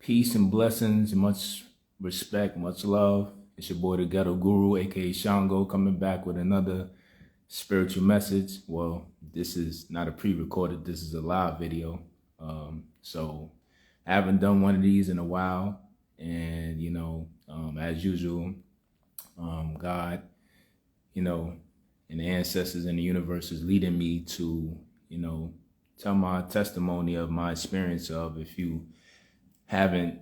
Peace and blessings, much respect, much love. It's your boy, the Ghetto Guru, aka Shango, coming back with another spiritual message. Well, this is not a pre-recorded, this is a live video. So I haven't done one of these in a while. And, as usual, God, and the ancestors in the universe is leading me to, tell my testimony of my experience of, if you haven't,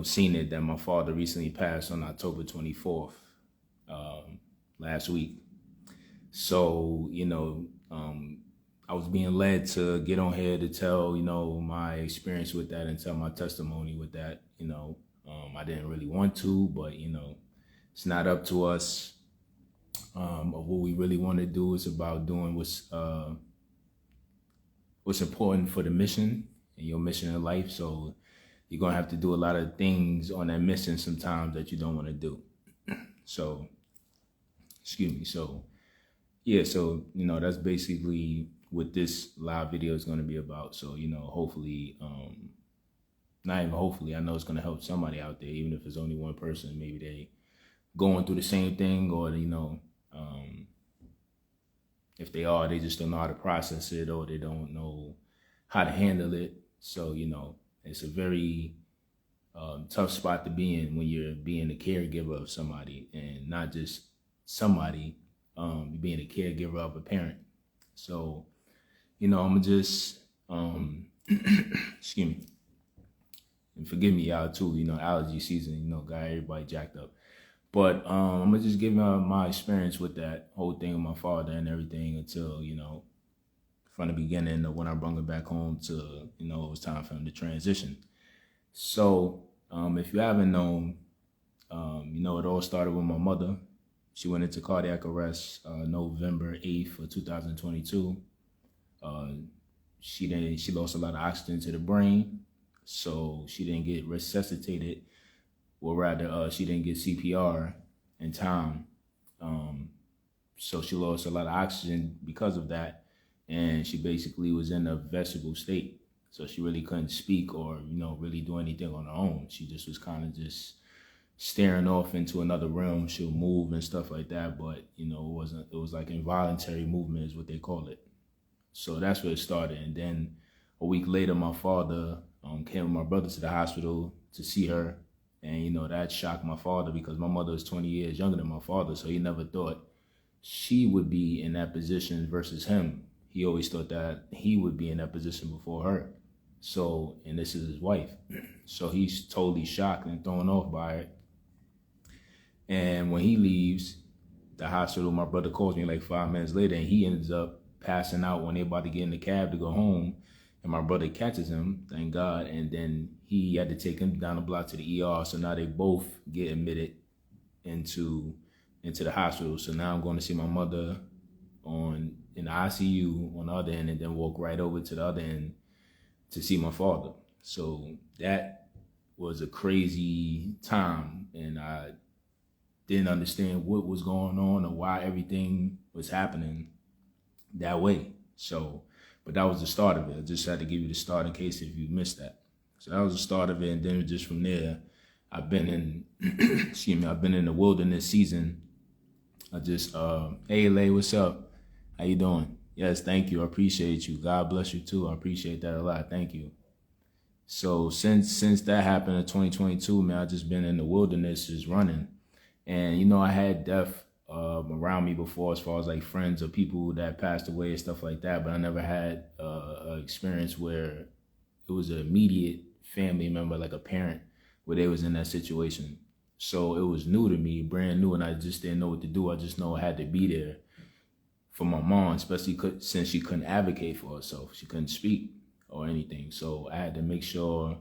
seen it, that my father recently passed on October 24th, last week. So, I was being led to get on here to tell, my experience with that and tell my testimony with that. I didn't really want to, but, it's not up to us of what we really want to do. It's about doing what's important for the mission and your mission in life. So you're going to have to do a lot of things on that mission sometimes that you don't want to do. So, excuse me. So, yeah, so, that's basically what this live video is going to be about. So, hopefully, not even hopefully, I know it's going to help somebody out there, even if it's only one person. Maybe they going through the same thing, or, if they are, they just don't know how to process it, or they don't know how to handle it. So, it's a very tough spot to be in when you're being a caregiver of somebody, and not just somebody, being a caregiver of a parent. So, I'm gonna just, excuse me, and forgive me, y'all too, allergy season, got everybody jacked up. But I'm gonna just give my experience with that whole thing with my father and everything until, from the beginning of when I brought him back home to, it was time for him to transition. So if you haven't known, it all started with my mother. She went into cardiac arrest November 8th of 2022. She lost a lot of oxygen to the brain, so she didn't get resuscitated. Well, rather, she didn't get CPR in time. So she lost a lot of oxygen because of that. And she basically was in a vegetable state. So she really couldn't speak or, really do anything on her own. She just was kind of just staring off into another realm. She'll move and stuff like that. But, it was like involuntary movement is what they call it. So that's where it started. And then a week later, my father came with my brother to the hospital to see her. And, that shocked my father because my mother is 20 years younger than my father. So he never thought she would be in that position versus him. He always thought that he would be in that position before her. So, and this is his wife. So he's totally shocked and thrown off by it. And when he leaves the hospital, my brother calls me like 5 minutes later, and he ends up passing out when they're about to get in the cab to go home. And my brother catches him, thank God. And then he had to take him down the block to the ER. So now they both get admitted into the hospital. So now I'm going to see my mother in the ICU on the other end, and then walk right over to the other end to see my father. So that was a crazy time, and I didn't understand what was going on or why everything was happening that way. So, but that was the start of it. I just had to give you the start in case if you missed that. So that was the start of it, and then just from there, I've been in, I've been in the wilderness season. I just, hey, Lay, what's up? How you doing? Yes, thank you. I appreciate you. God bless you too. I appreciate that a lot. Thank you. So since that happened in 2022, man, I've just been in the wilderness just running. And, I had death around me before as far as like friends or people that passed away and stuff like that. But I never had an experience where it was an immediate family member, like a parent, where they was in that situation. So it was new to me, brand new, and I just didn't know what to do. I just know I had to be there for my mom, especially since she couldn't advocate for herself. She couldn't speak or anything. So I had to make sure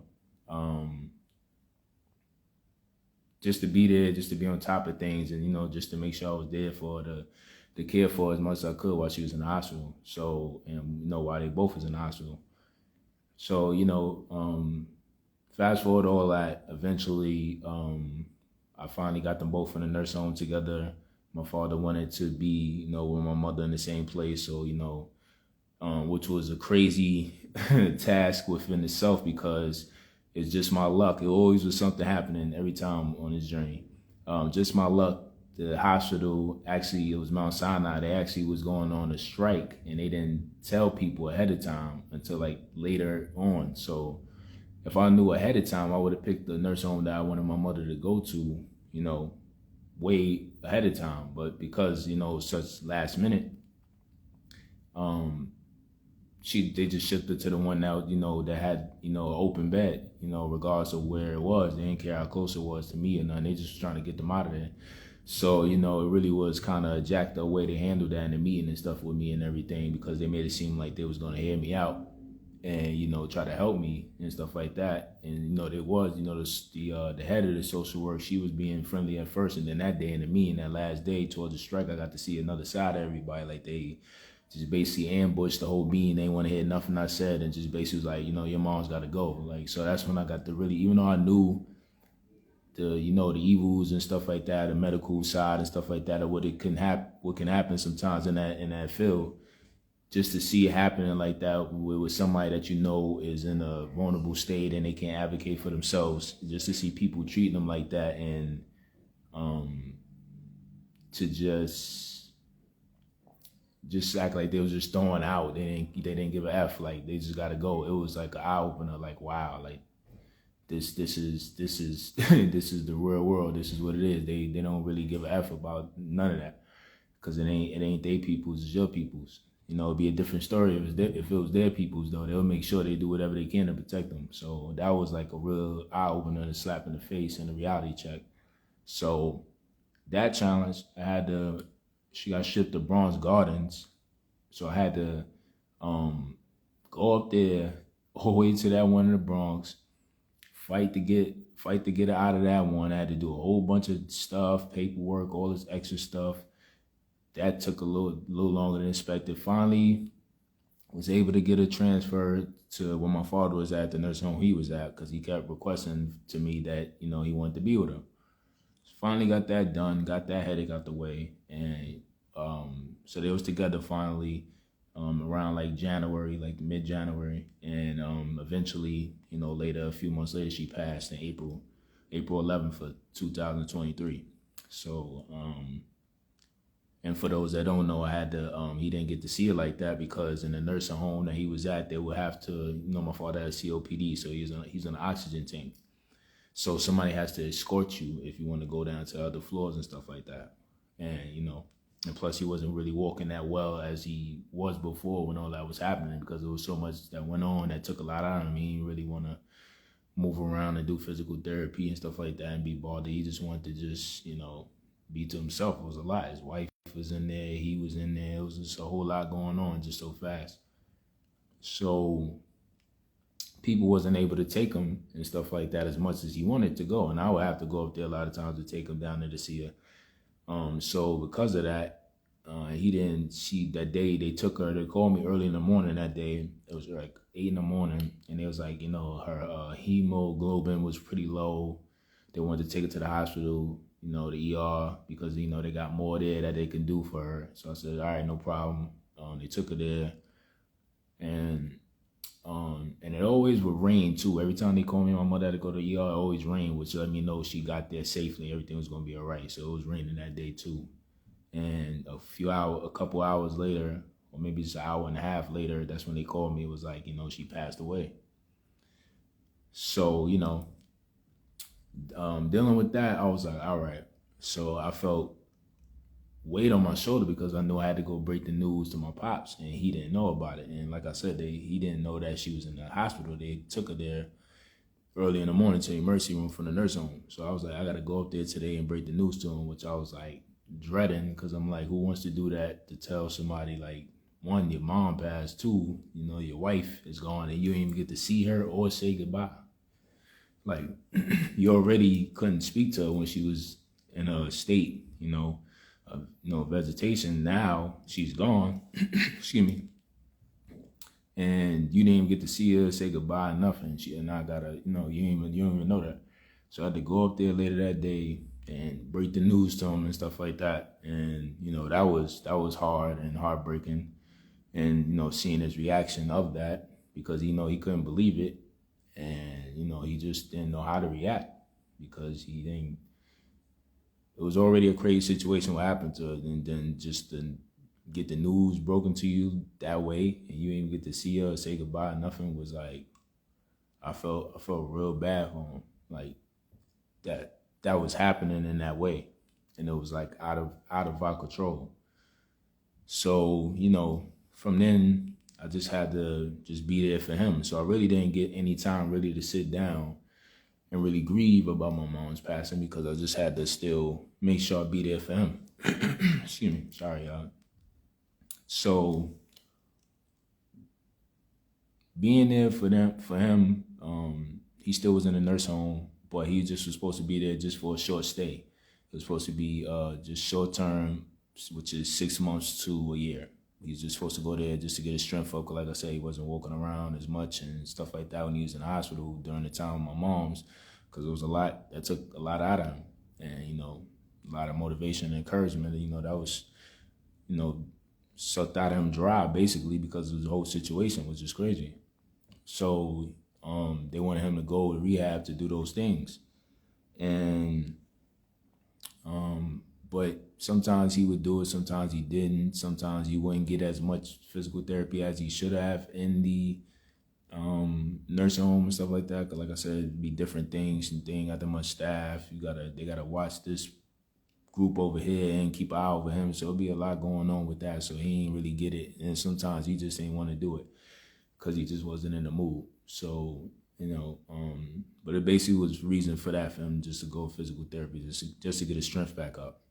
just to be there, just to be on top of things, and, just to make sure I was there for to care for as much as I could while she was in the hospital. So, and, while they both was in the hospital. So, fast forward all that, eventually, I finally got them both in the nurse home together. My father wanted to be, with my mother in the same place. So, which was a crazy task within itself because it's just my luck. It always was something happening every time on this journey. Just my luck. The hospital, actually, it was Mount Sinai. They actually was going on a strike, and they didn't tell people ahead of time until like later on. So if I knew ahead of time, I would have picked the nursing home that I wanted my mother to go to, way ahead of time. But because, it was such last minute, they just shipped her to the one that, that had, an open bed, regardless of where it was. They didn't care how close it was to me or nothing. They just was trying to get them out of there. So, it really was kind of a jacked up way they handled that in the meeting and stuff with me and everything, because they made it seem like they was going to hear me out and, try to help me and stuff like that. And, there was, the head of the social work, she was being friendly at first. And then that day in the meeting, that last day towards the strike, I got to see another side of everybody. Like they just basically ambushed the whole meeting. They want to hear nothing I said, and just basically was like, your mom's got to go. Like, so that's when I got to really, even though I knew the evils and stuff like that, the medical side and stuff like that, or what can happen sometimes in that field, just to see it happening like that with somebody that is in a vulnerable state and they can't advocate for themselves, just to see people treating them like that, and to just act like they was just throwing out. They didn't give a F. Like they just got to go. It was like an eye opener. Like, wow, like. This is this is the real world. This is what it is. They don't really give a F about none of that, because it ain't their people's, it's your people's. It'd be a different story if it was their people's, though. They'll make sure they do whatever they can to protect them. So that was like a real eye opener, a slap in the face, and a reality check. So that challenge, she got shipped to Bronx Gardens, so I had to go up there all the way to that one in the Bronx. Fight to get her out of that one. I had to do a whole bunch of stuff, paperwork, all this extra stuff. That took a little longer than expected. Finally, was able to get her transferred to where my father was at, the nursing home he was at, because he kept requesting to me that, he wanted to be with her. So finally got that done, got that headache out the way. And so they was together finally. Around like January, like mid-January, and eventually, later, a few months later, she passed in April 11th of 2023. So, and for those that don't know, I had to, he didn't get to see her like that because in the nursing home that he was at, they would have to, my father had COPD, so he's on an oxygen tank. So somebody has to escort you if you want to go down to other floors and stuff like that, and and plus, he wasn't really walking that well as he was before when all that was happening, because there was so much that went on that took a lot out of him. He didn't really want to move around and do physical therapy and stuff like that and be bothered. He just wanted to just, be to himself. It was a lot. His wife was in there. He was in there. It was just a whole lot going on just so fast. So people wasn't able to take him and stuff like that as much as he wanted to go. And I would have to go up there a lot of times to take him down there to see her. So because of that, he didn't see that day. They took her. They called me early in the morning that day. It was like 8 in the morning, and it was like, her hemoglobin was pretty low. They wanted to take her to the hospital, the ER, because they got more there that they can do for her. So I said, all right, no problem. They took her there, and it always would rain too. Every time they called me, my mother had to go to the ER. It always rained, which let me know she got there safely. Everything was gonna be all right. So it was raining that day too. And a couple hours later, or maybe just an hour and a half later, that's when they called me. It was like, she passed away. So, dealing with that, I was like, all right. So I felt weight on my shoulder because I knew I had to go break the news to my pops, and he didn't know about it. And like I said, he didn't know that she was in the hospital. They took her there early in the morning to the emergency room from the nursing home. So I was like, I got to go up there today and break the news to him, which I was like dreading, because I'm like, who wants to do that, to tell somebody, like, one, your mom passed, two, your wife is gone and you didn't even get to see her or say goodbye. Like, you already couldn't speak to her when she was in a state, vegetation. Now she's gone, excuse me, and you didn't even get to see her, say goodbye, nothing. And I gotta, you don't even know that. So I had to go up there later that day and break the news to him and stuff like that. And, that was hard and heartbreaking. And, seeing his reaction of that, because, he couldn't believe it. And, he just didn't know how to react because he didn't. It was already a crazy situation what happened to her, and then just to get the news broken to you that way, and you didn't even get to see her or say goodbye. Nothing was like. I felt real bad for him, like that was happening in that way, and it was like out of our control. So from then I just had to just be there for him. So I really didn't get any time really to sit down and really grieve about my mom's passing because I just had to still make sure I be there for him. Excuse me, sorry y'all. So being there for him, he still was in a nurse home, but he just was supposed to be there just for a short stay. It was supposed to be just short term, which is 6 months to a year. He was just supposed to go there just to get his strength up. Cause like I said, he wasn't walking around as much and stuff like that when he was in the hospital during the time of my mom's, because it was a lot that took a lot out of him, and a lot of motivation and encouragement. That was sucked out of him dry basically because of the whole situation, which is crazy. So they wanted him to go to rehab to do those things, and but sometimes he would do it, sometimes he didn't. Sometimes he wouldn't get as much physical therapy as he should have in the nursing home and stuff like that. Cause like I said, it'd be different things and they ain't got that much staff. They gotta watch this group over here and keep an eye over him. So it'll be a lot going on with that. So he ain't really get it. And sometimes he just ain't want to do it because he just wasn't in the mood. So, but it basically was reason for that for him just to go physical therapy, just to get his strength back up.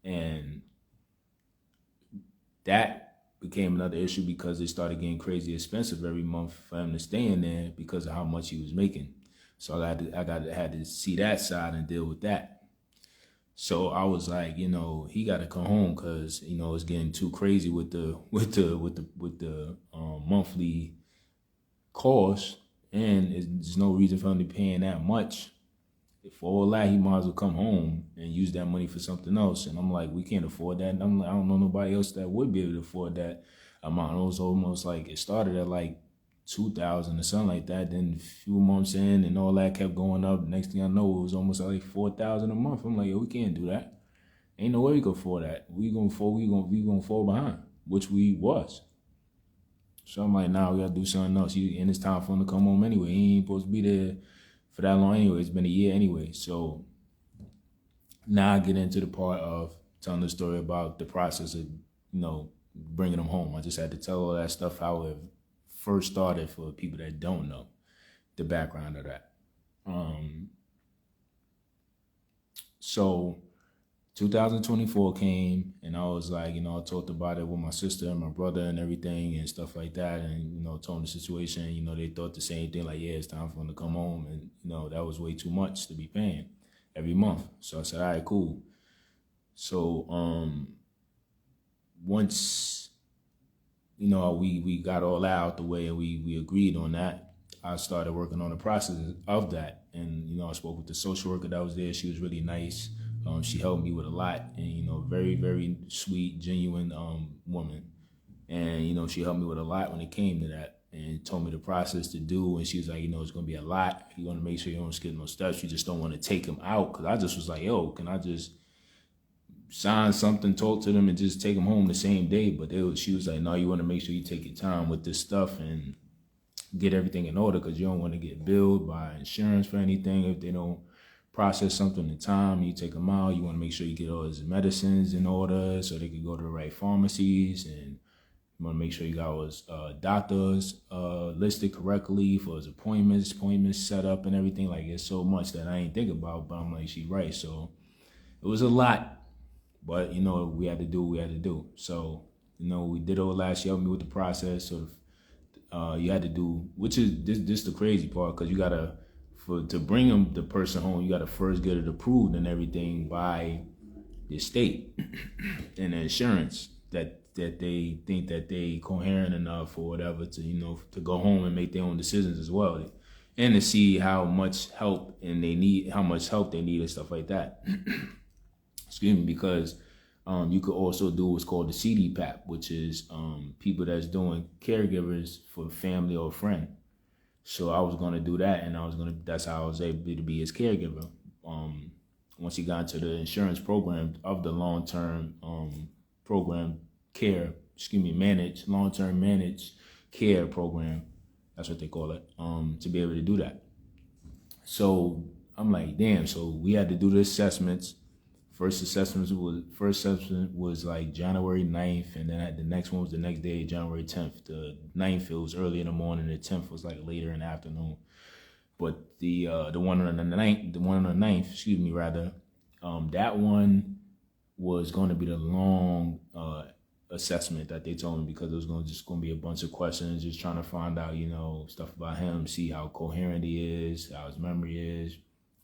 And that became another issue because it started getting crazy expensive every month for him to stay in there because of how much he was making. So I had to see that side and deal with that. So I was like, he got to come home because it's getting too crazy with the monthly cost, and there's no reason for him to be paying that much. For all that, he might as well come home and use that money for something else. And I'm like, we can't afford that. And I'm like, I don't know nobody else that would be able to afford that amount. It was almost like it started at like 2,000 or something like that. Then a few months in and all that kept going up. Next thing I know, it was almost like 4,000 a month. I'm like, yo, we can't do that. Ain't no way we can afford that. We gonna fall behind, which we was. So I'm like, nah, we gotta do something else. And it's time for him to come home anyway. He ain't supposed to be there for that long anyway. It's been a year anyway. So now I get into the part of telling the story about the process of, bringing him home. I just had to tell all that stuff how it first started for people that don't know the background of that. So 2024 came and I was like, I talked about it with my sister and my brother and everything and stuff like that. And, told them the situation, they thought the same thing, like, yeah, it's time for them to come home. And, that was way too much to be paying every month. So I said, all right, cool. So once, we got all that out the way and we agreed on that, I started working on the process of that. And, I spoke with the social worker that was there. She was really nice. She helped me with a lot, and very, very sweet, genuine woman. And she helped me with a lot when it came to that, and told me the process to do. And she was like, it's gonna be a lot. You want to make sure you don't skip no steps. You just don't want to take them out, because I just was like, yo, can I just sign something, talk to them, and just take them home the same day? But she was like, no, you want to make sure you take your time with this stuff and get everything in order, because you don't want to get billed by insurance for anything if they don't process something in time. You take them out, you want to make sure you get all his medicines in order so they can go to the right pharmacies, and you want to make sure you got all his doctors listed correctly for his appointments set up and everything. Like, it's so much that I ain't think about, but I'm like, she right. So it was a lot, but we had to do what we had to do. So we did all that. She helped me with the process. Sort of you had to do, which is this the crazy part, because you gotta, to bring the person home, you got to first get it approved and everything by the state and the insurance that they think that they coherent enough or whatever to to go home and make their own decisions as well, and to see how much help they need and stuff like that. Excuse me, because you could also do what's called the CDPAP, which is people that's doing caregivers for family or friend. So I was gonna do that, and that's how I was able to be his caregiver. Once he got into the insurance program of the long-term program care, long-term managed care program, that's what they call it, to be able to do that. So I'm like, damn. So we had to do the assessments. First assessment was like January 9th, and then the next one was the next day, January 10th. The 9th, it was early in the morning. The 10th was like later in the afternoon. But the one on the ninth, excuse me, rather, that one was going to be the long assessment that they told me, because it was just going to be a bunch of questions, just trying to find out, stuff about him, see how coherent he is, how his memory is,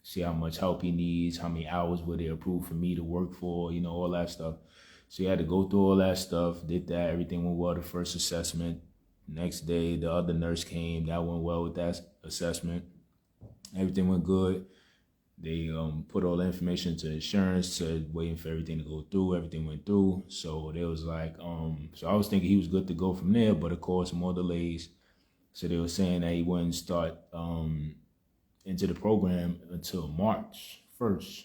see how much help he needs, how many hours would they approve for me to work for, all that stuff. So you had to go through all that stuff, did that, everything went well the first assessment. Next day, the other nurse came, that went well with that assessment. Everything went good. They put all the information to insurance, said waiting for everything to go through. Everything went through. So they was like, so I was thinking he was good to go from there, but of course, more delays. So they were saying that he wouldn't start into the program until March 1st,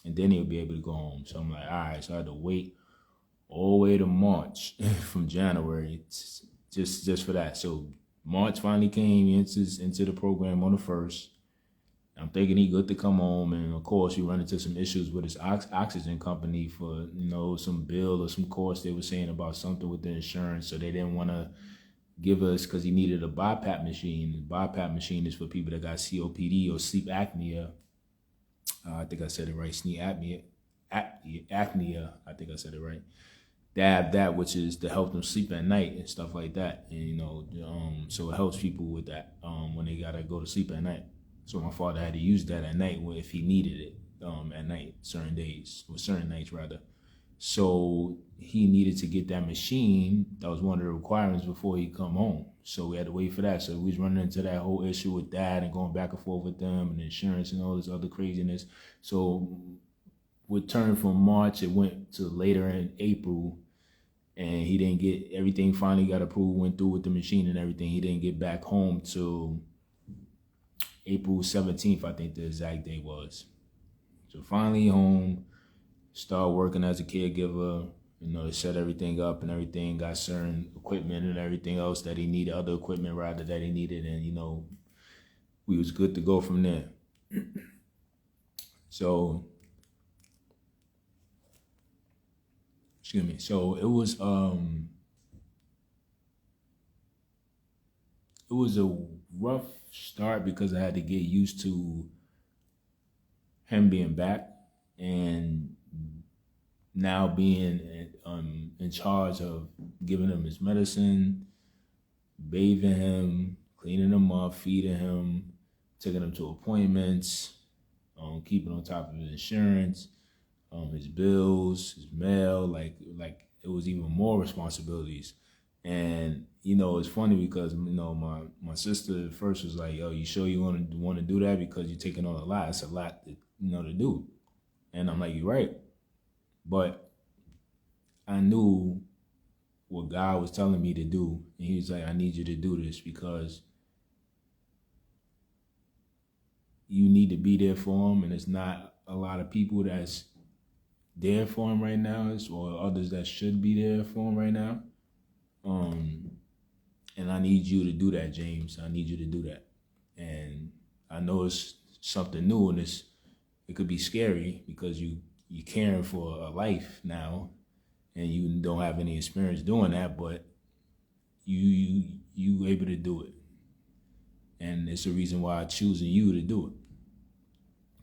and then he'll be able to go home. So I'm like, all right. So I had to wait all the way to March from January just for that. So March finally came into the program on the 1st. I'm thinking he good to come home, and of course we run into some issues with his oxygen company for some bill or some cost they were saying about something with the insurance, so they didn't want to give us, because he needed a BiPAP machine. The BiPAP machine is for people that got COPD or sleep apnea. I think I said it right. Sleep apnea. I think I said it right. They have that, which is to help them sleep at night and stuff like that. And so it helps people with that when they gotta go to sleep at night. So my father had to use that at night if he needed it at night, certain nights rather. So he needed to get that machine. That was one of the requirements before he come home. So we had to wait for that. So we was running into that whole issue with that and going back and forth with them and insurance and all this other craziness. So we turned from March, it went to later in April, and he didn't get everything. Finally got approved, went through with the machine and everything. He didn't get back home till April 17th, I think the exact day was. So finally home, started working as a caregiver, set everything up and everything, got certain equipment and everything else that he needed, other equipment rather that he needed, and we was good to go from there. So, excuse me. So it was a rough start because I had to get used to him being back and now being in charge of giving him his medicine, bathing him, cleaning him up, feeding him, taking him to appointments, keeping on top of his insurance, his bills, his mail, like it was even more responsibilities. And it's funny because my sister at first was like, "Yo, you sure you want to do that? Because you're taking on a lot. It's a lot to do." And I'm like, "You're right," but I knew what God was telling me to do, and He was like, "I need you to do this because you need to be there for him, and it's not a lot of people that's there for him right now, or others that should be there for him right now." And I need you to do that, James. I need you to do that. And I know it's something new, and it could be scary because you're caring for a life now, and you don't have any experience doing that, but you able to do it. And it's a reason why I'm choosing you to do it.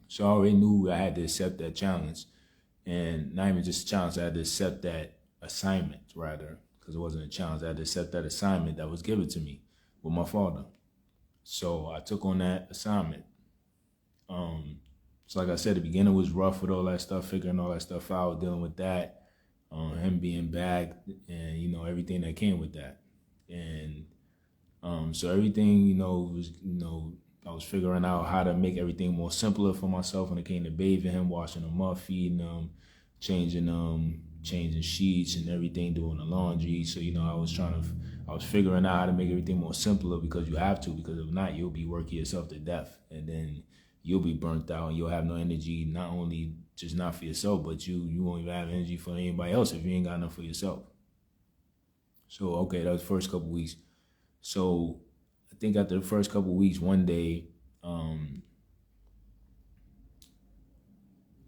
So I already knew I had to accept that challenge. And not even just a challenge, I had to accept that assignment, rather, because it wasn't a challenge. I had to accept that assignment that was given to me with my father. So I took on that assignment. So like I said, the beginning was rough with all that stuff, figuring all that stuff out, dealing with that, him being back, and everything that came with that. And so everything, was, I was figuring out how to make everything more simpler for myself when it came to bathing him, washing him up, feeding him, changing sheets and everything, doing the laundry. So, I was figuring out how to make everything more simpler, because you have to, because if not, you'll be working yourself to death, and then you'll be burnt out and you'll have no energy, not only just not for yourself, but you won't even have energy for anybody else if you ain't got enough for yourself. So, okay, that was the first couple weeks. So I think after the first couple weeks, one day,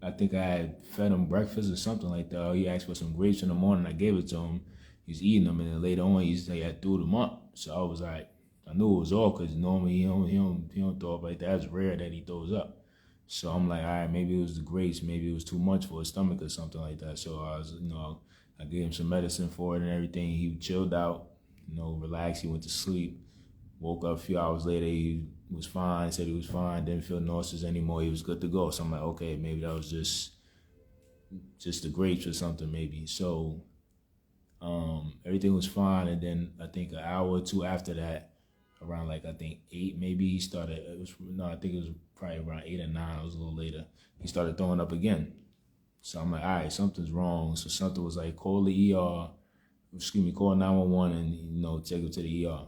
I think I had fed him breakfast or something like that. He asked for some grapes in the morning. I gave it to him. He's eating them, and then later on, I threw them up. So I was like, I knew it was off, because normally he don't throw up like that. It's rare that he throws up. So I'm like, all right, maybe it was the grapes, maybe it was too much for his stomach or something like that. So I gave him some medicine for it and everything. He chilled out, relaxed. He went to sleep. Woke up a few hours later, he was fine, said he was fine, didn't feel nauseous anymore. He was good to go. So I'm like, okay, maybe that was just the grapes or something, maybe. So everything was fine. And then I think an hour or two after that, around I think 8 maybe, he started, I think it was probably around 8 or 9, it was a little later, he started throwing up again. So I'm like, all right, something's wrong. So something was like, call 911 and, take him to the ER.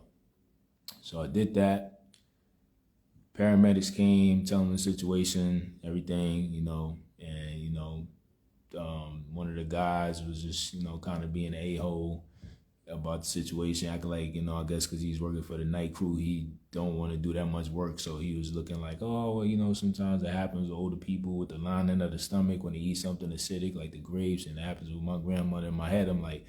So I did that. Paramedics came, telling the situation, everything, and, one of the guys was just, kind of being an a-hole about the situation, acting like, I guess because he's working for the night crew, he don't want to do that much work. So he was looking like, oh, well, sometimes it happens with older people with the lining of the stomach when they eat something acidic like the grapes, and it happens with my grandmother. In my head, I'm like,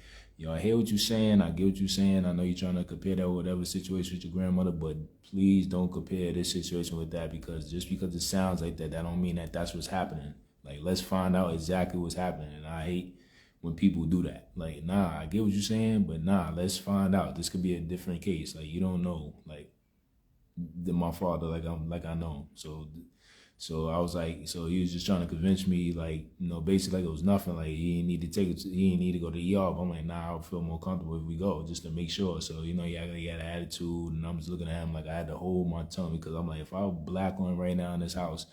I hear what you're saying, I get what you're saying, I know you're trying to compare that with whatever situation with your grandmother, but please don't compare this situation with that, because just because it sounds like that don't mean that that's what's happening. Like, let's find out exactly what's happening. And I hate when people do that. Like, nah, I get what you're saying, but nah, let's find out. This could be a different case. Like, you don't know, like, my father, like I know. So I was like, so he was just trying to convince me, like, basically like it was nothing. Like, he didn't need to go to the ER. But I'm like, nah, I'll feel more comfortable if we go, just to make sure. So, he had an attitude, and I'm just looking at him like I had to hold my tongue, because I'm like, if I was black on right now in this house,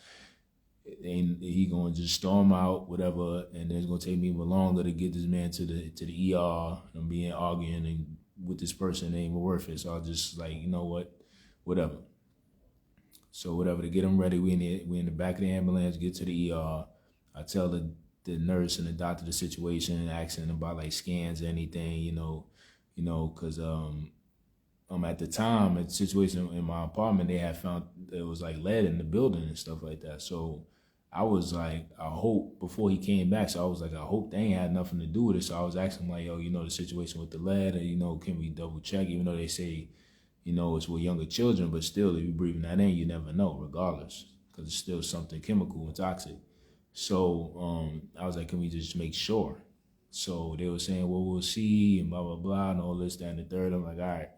and he gonna just storm out, whatever, and then it's gonna take me even longer to get this man to the ER. I'm being arguing and with this person, it ain't even worth it. So I was just like, you know what, whatever. So whatever, to get him ready, we in the back of the ambulance, get to the ER. I tell the nurse and the doctor the situation, asking about like scans or anything, because at the time, at the situation in my apartment, they had found there was like lead in the building and stuff like that. So I was like, I hope, before he came back, so I was like, I hope they ain't had nothing to do with it. So I was asking him like, yo, the situation with the lead, and can we double check, even though they say, it's with younger children, but still, if you're breathing that in, you never know, regardless, because it's still something chemical and toxic. So I was like, can we just make sure? So they were saying, well, we'll see, and blah, blah, blah, and all this, that, and the third. I'm like, all right.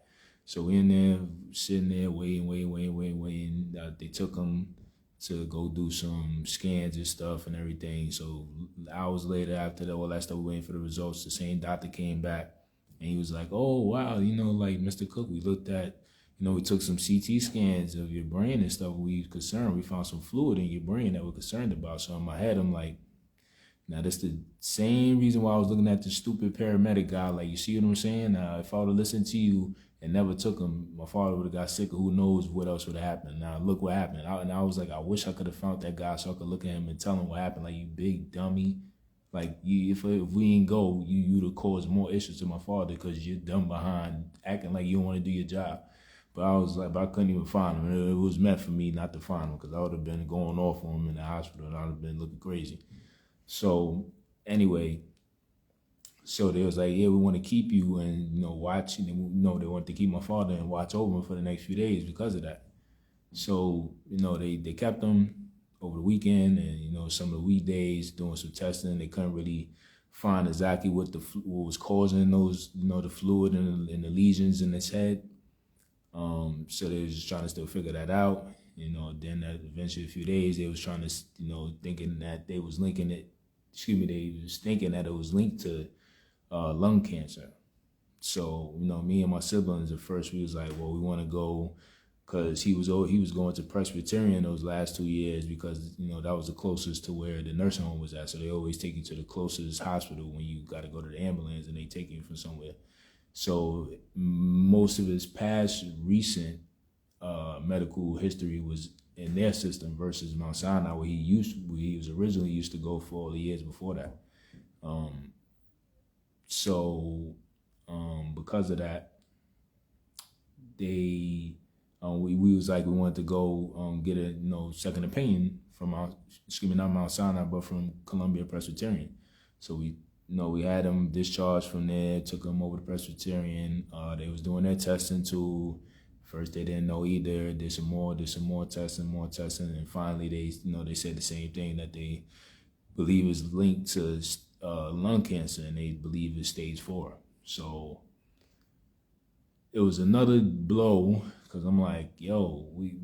So we in there, sitting there, waiting. They took him to go do some scans and stuff and everything. So hours later, after all that stuff, waiting for the results, the same doctor came back, and he was like, oh, wow, like, Mr. Cook, we looked at, we took some CT scans of your brain and stuff. We concerned. We found some fluid in your brain that we're concerned about. So in my head, I'm like, now that's the same reason why I was looking at the stupid paramedic guy. Like, you see what I'm saying? If I would have listened to you and never took him, my father would have got sick, or who knows what else would have happened. Now look what happened. And I was like, I wish I could have found that guy so I could look at him and tell him what happened. Like, you big dummy. Like, if we ain't go, you'd have caused more issues to my father, because you're dumb behind acting like you don't want to do your job. But I was like, but I couldn't even find him. It was meant for me not to find him, because I would have been going off on him in the hospital, and I would have been looking crazy. So anyway, so they was like, yeah, we want to keep you and, watch. And, they wanted to keep my father and watch over him for the next few days because of that. So, they kept him over the weekend and, some of the weekdays doing some testing. They couldn't really find exactly what was causing those, the fluid and the lesions in his head. So they was just trying to still figure that out. Then eventually a few days, they was trying to, thinking that they was linking it. They was thinking that it was linked to lung cancer. So, me and my siblings, at first we was like, well, we want to go because he was going to Presbyterian those last 2 years because that was the closest to where the nursing home was at. So they always take you to the closest hospital when you got to go to the ambulance, and they take you from somewhere. So most of his past recent medical history was in their system versus Mount Sinai, where he was originally used to go for all the years before that. Because of that, we was like, we wanted to go get a second opinion from not Mount Sinai, but from Columbia Presbyterian. So we had him discharged from there, took him over to Presbyterian. They was doing their testing too. First they didn't know either. Did some more testing, and finally they said the same thing, that they believe is linked to lung cancer, and they believe it's stage 4. So it was another blow, because I'm like, yo, we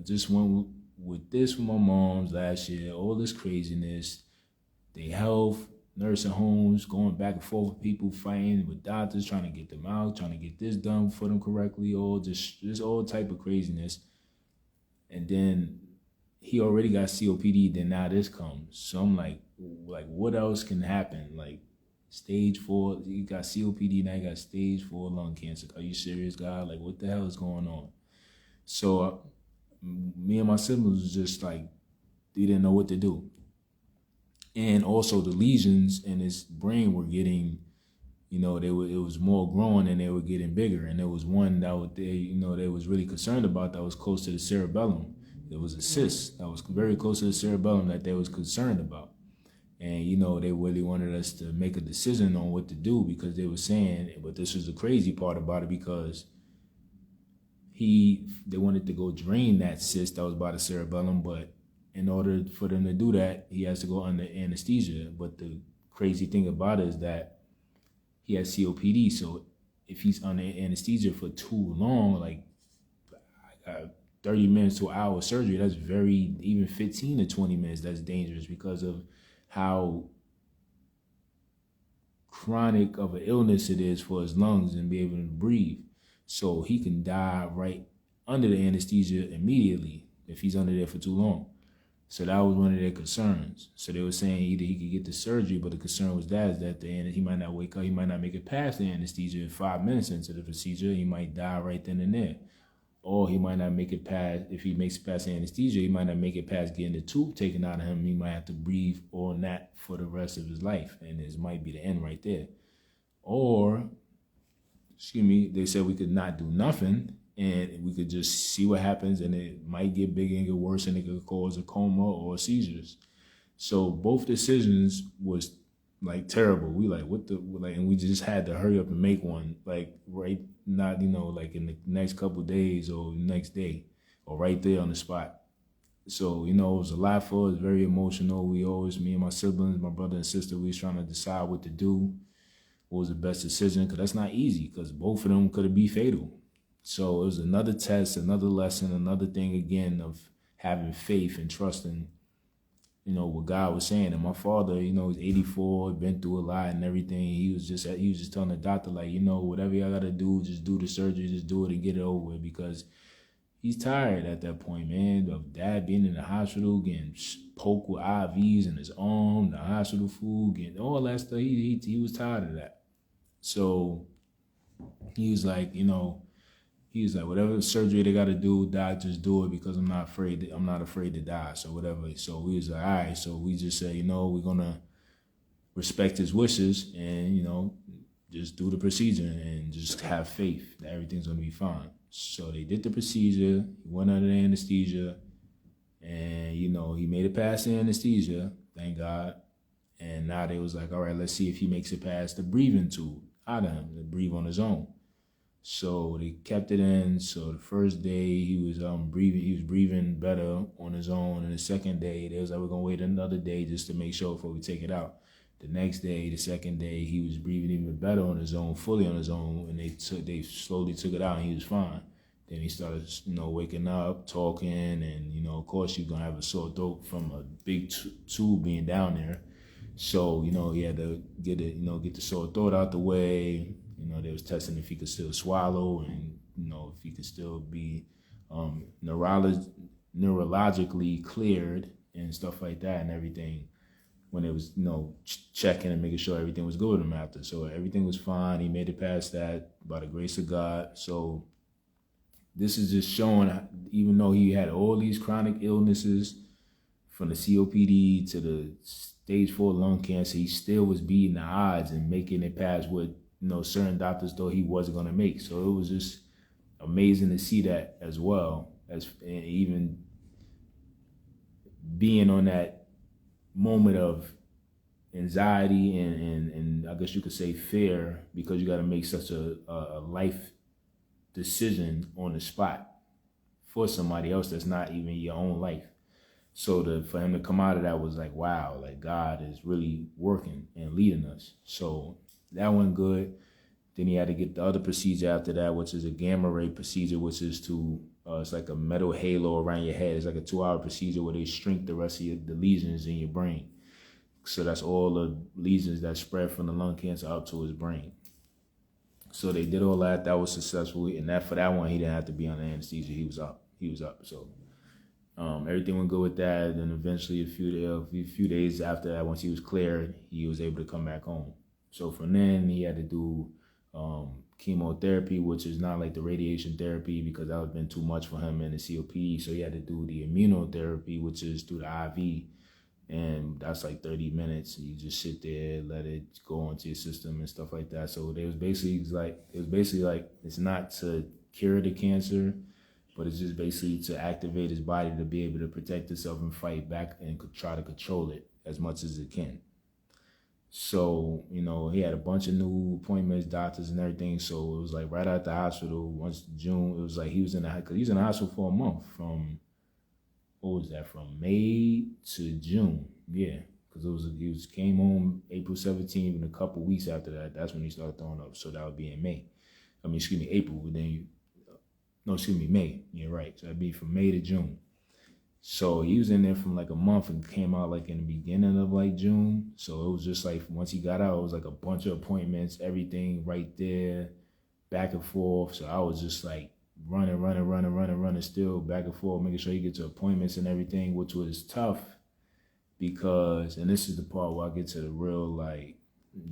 just went with this with my mom's last year, all this craziness, they health, nursing homes, going back and forth with people, fighting with doctors, trying to get them out, trying to get this done for them correctly, all just all type of craziness. And then he already got COPD, then now this comes. So I'm like what else can happen? Like stage 4, you got COPD, now you got stage 4 lung cancer. Are you serious, God? Like, what the hell is going on? So me and my siblings was just like, they didn't know what to do. And also the lesions in his brain were getting, it was more growing, and they were getting bigger. And there was one that they was really concerned about, that was close to the cerebellum. There was a cyst that was very close to the cerebellum that they was concerned about. And, they really wanted us to make a decision on what to do, because they were saying, but this was the crazy part about it, because they wanted to go drain that cyst that was by the cerebellum, but in order for them to do that, he has to go under anesthesia. But the crazy thing about it is that he has COPD. So if he's under anesthesia for too long, like 30 minutes to an hour surgery, that's even 15 to 20 minutes, that's dangerous, because of how chronic of an illness it is for his lungs and be able to breathe. So he can die right under the anesthesia immediately if he's under there for too long. So that was one of their concerns. So they were saying either he could get the surgery, but the concern was that he might not wake up, he might not make it past the anesthesia 5 minutes into the procedure, he might die right then and there. Or he might not make it past, if he makes it past the anesthesia, he might not make it past getting the tube taken out of him. He might have to breathe on that for the rest of his life, and this might be the end right there. Or, they said we could not do nothing, and we could just see what happens, and it might get bigger and get worse, and it could cause a coma or seizures. So both decisions was like terrible. We and we just had to hurry up and make one, not in the next couple of days or next day, or right there on the spot. So, it was a lot for us, very emotional. Me and my siblings, my brother and sister, we was trying to decide what to do, what was the best decision, because that's not easy, because both of them could be fatal. So it was another test, another lesson, another thing again of having faith and trusting, what God was saying. And my father, he's 84, been through a lot and everything. He was just telling the doctor, whatever y'all gotta do, just do the surgery, just do it and get it over with, because he's tired at that point, man, of dad being in the hospital, getting poked with IVs in his arm, the hospital food, getting all that stuff. He was tired of that. So he was like, whatever surgery they got to do, doc, just do it, because I'm not afraid to die. So whatever. So we was like, all right. So we just said, we're gonna respect his wishes and just do the procedure and just have faith that everything's gonna be fine. So they did the procedure. He went under the anesthesia, and he made it past the anesthesia, thank God. And now they was like, all right, let's see if he makes it past the breathing tube out of him to breathe on his own. So they kept it in. So the first day he was breathing better on his own. And the second day, they was like, we're gonna wait another day just to make sure before we take it out. The next day, the second day, he was breathing even better on his own, fully on his own, and they slowly took it out and he was fine. Then he started, waking up, talking, and of course you're gonna have a sore throat from a big tube being down there. So, he had to get the sore throat out the way. They was testing if he could still swallow and, if he could still be neurologically cleared and stuff like that and everything when it was, checking and making sure everything was good with him after. So everything was fine. He made it past that by the grace of God. So this is just showing, even though he had all these chronic illnesses from the COPD to the stage 4 lung cancer, he still was beating the odds and making it past what, certain doctors thought he wasn't going to make. So it was just amazing to see that as well, as even being on that moment of anxiety and I guess you could say fear, because you got to make such a life decision on the spot for somebody else that's not even your own life. So for him to come out of that was like, wow, like God is really working and leading us. So that went good. Then he had to get the other procedure after that, which is a gamma ray procedure, which is it's like a metal halo around your head. It's like a 2-hour procedure where they shrink the rest of the lesions in your brain. So that's all the lesions that spread from the lung cancer up to his brain. So they did all that. That was successful. And for that one, he didn't have to be on anesthesia. He was up. So everything went good with that. And then eventually a few days after that, once he was cleared, he was able to come back home. So from then he had to do chemotherapy, which is not like the radiation therapy because that would have been too much for him in the COPD. So he had to do the immunotherapy, which is through the IV. And that's like 30 minutes. You just sit there, let it go into your system and stuff like that. So it was basically like it's not to cure the cancer, but it's just basically to activate his body to be able to protect itself and fight back and try to control it as much as it can. So, he had a bunch of new appointments, doctors and everything. So it was like right out the hospital, once June, it was like he was in the hospital for a month from May to June? Yeah, because he came home April 17th, and a couple weeks after that, that's when he started throwing up. So that would be in May. April. But then May. You're right. So that'd be from May to June. So he was in there from like a month and came out like in the beginning of like June. So it was just like once he got out, it was like a bunch of appointments, everything right there, back and forth. So I was just like running still back and forth, making sure he gets to appointments and everything, which was tough because, and this is the part where I get to the real like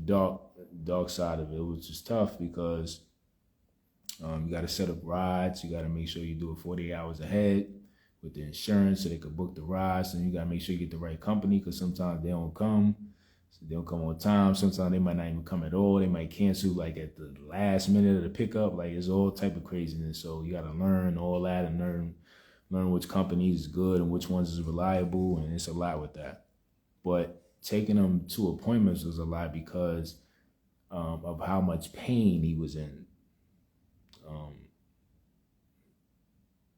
dark side of it. It was just tough because you got to set up rides. You got to make sure you do it 48 hours ahead with the insurance so they could book the rides. And you got to make sure you get the right company because sometimes they don't come. They don't come on time. Sometimes they might not even come at all. They might cancel like at the last minute of the pickup. Like it's all type of craziness. So you got to learn all that and learn which company is good and which ones is reliable. And it's a lot with that. But taking him to appointments was a lot because of how much pain he was in.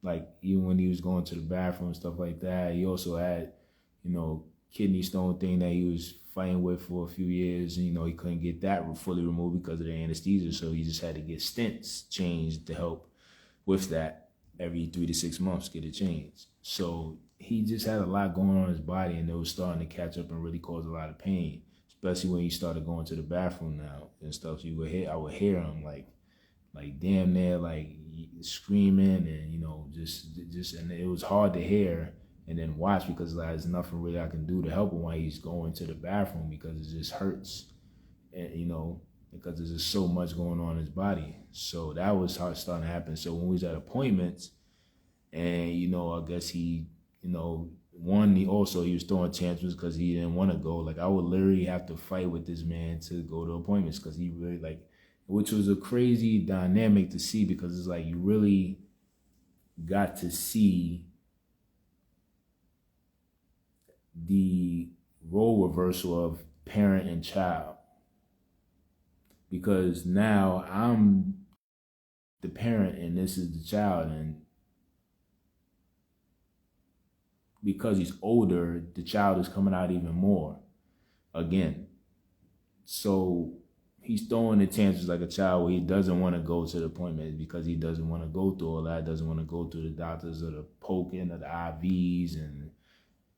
Like even when he was going to the bathroom and stuff like that, he also had, kidney stone thing that he was fighting with for a few years. And, he couldn't get that fully removed because of the anesthesia. So he just had to get stents changed to help with that every 3 to 6 months, get it changed. So he just had a lot going on in his body and it was starting to catch up and really cause a lot of pain, especially when he started going to the bathroom now and stuff. So I would hear him like damn near like screaming and, just, and it was hard to hear and then watch because there's nothing really I can do to help him while he's going to the bathroom because it just hurts, and because there's just so much going on in his body. So that was how it started to happen. So when we was at appointments, and I guess he, he was throwing tantrums because he didn't want to go. Like I would literally have to fight with this man to go to appointments because he really which was a crazy dynamic to see because it's like you really got to see the role reversal of parent and child, because now I'm the parent and this is the child, and because he's older, the child is coming out even more again. So he's throwing the tantrums like a child where he doesn't want to go to the appointment because he doesn't want to go through all that, doesn't want to go through the doctors or the poking or the IVs and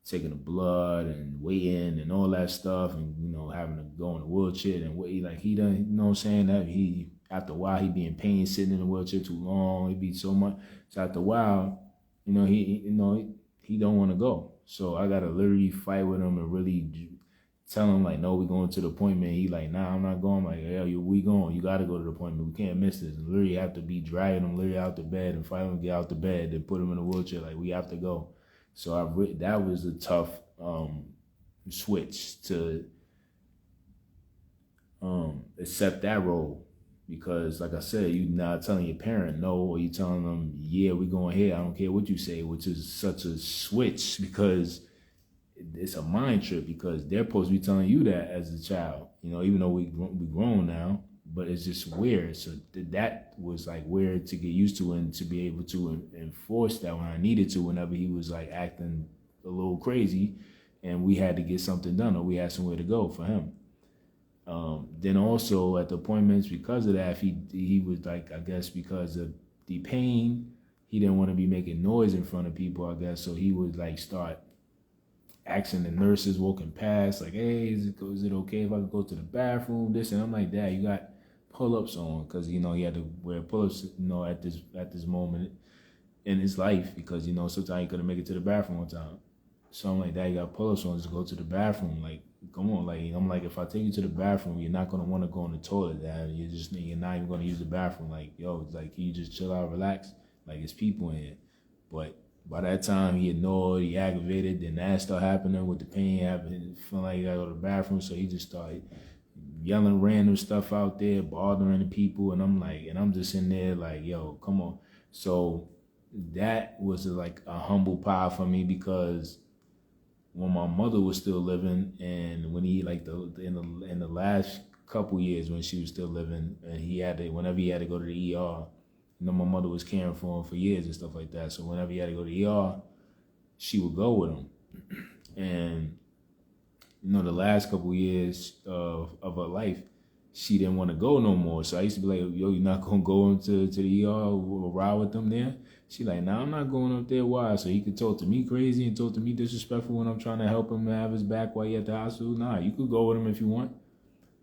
taking the blood and weighing and all that stuff and, having to go in a wheelchair and wait. Like he doesn't, that he after a while, he be in pain sitting in the wheelchair too long. It be so much. So after a while, he don't want to go. So I gotta literally fight with him and really tell him like, no, we going to the appointment. He like, nah, I'm not going. I'm like, yeah, we going. You gotta go to the appointment. We can't miss this. And literally have to be dragging him literally out the bed and fight him to get out the bed and put him in a wheelchair. Like, we have to go. So that was a tough switch to accept that role. Because, like I said, you not telling your parent no, or you telling them, yeah, we going here. I don't care what you say, which is such a switch because it's a mind trip because they're supposed to be telling you that as a child, even though we grown now, but it's just weird. So that was like weird to get used to and to be able to enforce that when I needed to, whenever he was like acting a little crazy and we had to get something done or we had somewhere to go for him. Then also at the appointments, because of that, he was like, I guess because of the pain, he didn't want to be making noise in front of people, I guess. So he would like start asking the nurses walking past, like, hey, is it okay if I could go to the bathroom? This, and I'm like, Dad, you got pull-ups on, because he had to wear pull-ups, at this moment in his life, because sometimes he couldn't make it to the bathroom on time. So I'm like, Dad, you got pull-ups on, just go to the bathroom. Like, come on, like, I'm like, if I take you to the bathroom, you're not gonna want to go in the toilet, Dad. You're not even gonna use the bathroom. Like, yo, it's like, can you just chill out, relax? Like, it's people in here. But by that time, he annoyed, he aggravated, then that started happening with the pain happening, feeling like he gotta go to the bathroom, so he just started yelling random stuff out there, bothering the people, and I'm just in there like, yo, come on. So that was like a humble pie for me, because when my mother was still living, and when he in the last couple years when she was still living, and whenever he had to go to the ER, my mother was caring for him for years and stuff like that. So whenever he had to go to the ER, she would go with him. And the last couple years of her life, she didn't want to go no more. So I used to be like, yo, you're not gonna go into the ER or ride with them there? She like, nah, I'm not going up there. Why? So he could talk to me crazy and talk to me disrespectful when I'm trying to help him have his back while you're at the hospital? Nah, you could go with him if you want.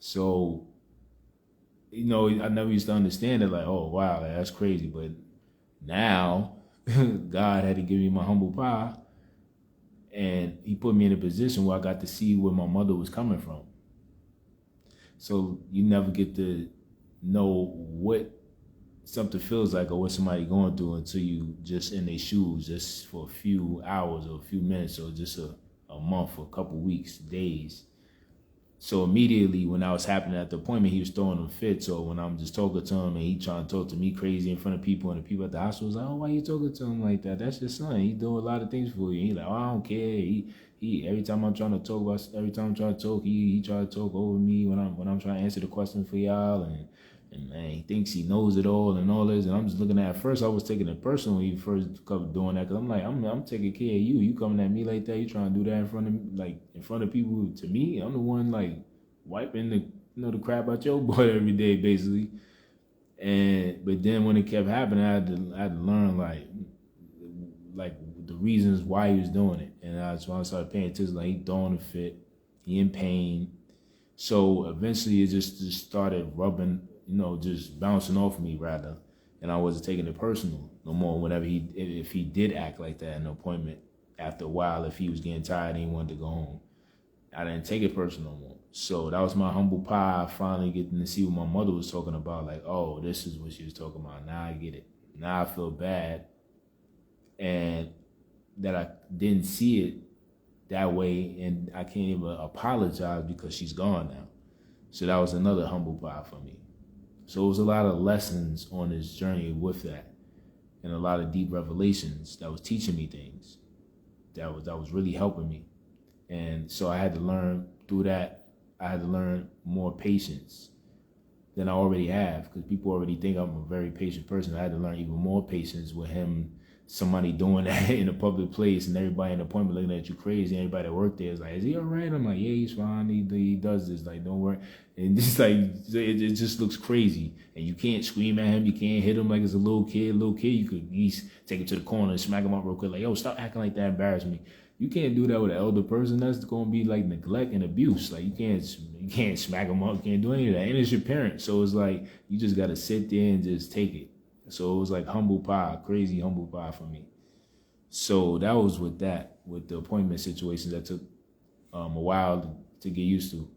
So, I never used to understand it, like, oh, wow, that's crazy. But now, God had to give me my humble pie, and he put me in a position where I got to see where my mother was coming from. So you never get to know what something feels like or what somebody going through until you just in their shoes just for a few hours or a few minutes or just a month or a couple weeks, days. So immediately when I was happening at the appointment, he was throwing them fits. So when I'm just talking to him and he trying to talk to me crazy in front of people, and the people at the hospital was like, oh, why you talking to him like that? That's your son. He doing a lot of things for you. And he like, oh, I don't care. He every time I'm trying to talk, he try to talk over me when I'm trying to answer the question for y'all, and man, he thinks he knows it all and all this. And I'm just looking at first, I was taking it personal when he first come doing that, because I'm like, I'm taking care of you. You coming at me like that? You trying to do that in front of people to me? I'm the one like wiping the crap out your boy every day, basically. But then when it kept happening, I had to learn like the reasons why he was doing it, and that's when I started paying attention. Like, he throwing a fit, he in pain. So eventually it just started rubbing, just bouncing off me rather, and I wasn't taking it personal no more. Whenever if he did act like that in an appointment, after a while, if he was getting tired and he wanted to go home, I didn't take it personal no more. So that was my humble pie, finally getting to see what my mother was talking about. Like, oh, this is what she was talking about. Now I get it. Now I feel bad, and that I didn't see it that way, and I can't even apologize because she's gone now. So that was another humble pie for me. So it was a lot of lessons on this journey with that, and a lot of deep revelations that was teaching me things that was really helping me. And so I had to learn through that. I had to learn more patience than I already have, because people already think I'm a very patient person. I had to learn even more patience with him. Somebody doing that in a public place and everybody in the appointment looking at you crazy. And everybody that worked there is like, is he all right? I'm like, yeah, he's fine. He does this. Like, don't worry. And just like, it just looks crazy. And you can't scream at him. You can't hit him like it's a little kid. You could at least take him to the corner and smack him up real quick. Like, yo, stop acting like that. Embarrass me. You can't do that with an elder person. That's gonna be like neglect and abuse. Like you can't smack them up. You can't do any of that. And it's your parents, so it's like you just gotta sit there and just take it. So it was like humble pie, crazy humble pie for me. So that was with the appointment situations that took a while to get used to.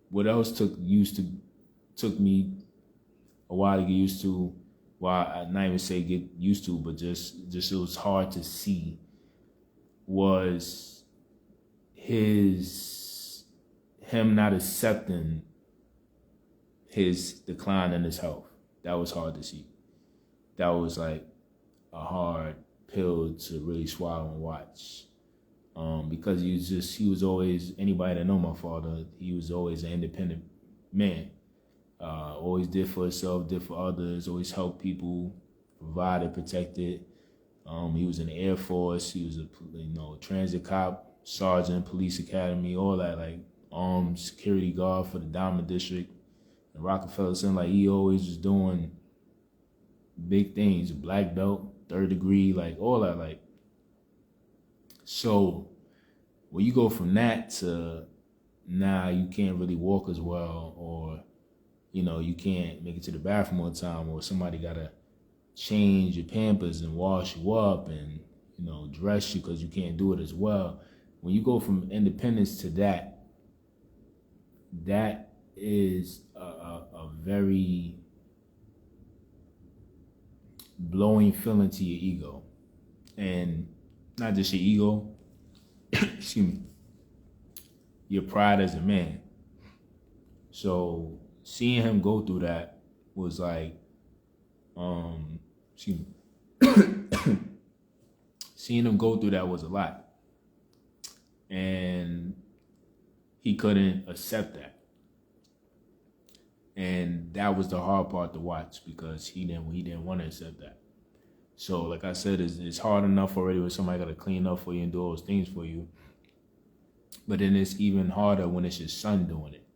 What else took me a while to get used to. Well, I not even say get used to, but just it was hard to see. Was him not accepting his decline in his health. That was hard to see. That was like a hard pill to really swallow and watch. Because he was always, anybody that know my father, he was always an independent man. Always did for himself, did for others, always helped people, provided, protected. He was in the Air Force. He was a transit cop, sergeant, police academy, all that, like armed security guard for the Diamond District, the Rockefeller Center. Like he always was doing big things, black belt, 3rd degree, like all that, like. So when you go from that to now you can't really walk as well, or you can't make it to the bathroom on time, or somebody gotta change your Pampers and wash you up and dress you because you can't do it as well. When you go from independence to that is a very blowing feeling to your ego, and not just your ego, excuse me, your pride as a man. So seeing him go through that was like, excuse me, seeing him go through that was a lot, and he couldn't accept that, and that was the hard part to watch because he didn't want to accept that. So like I said, it's hard enough already when somebody got to clean up for you and do all those things for you, but then it's even harder when it's your son doing it.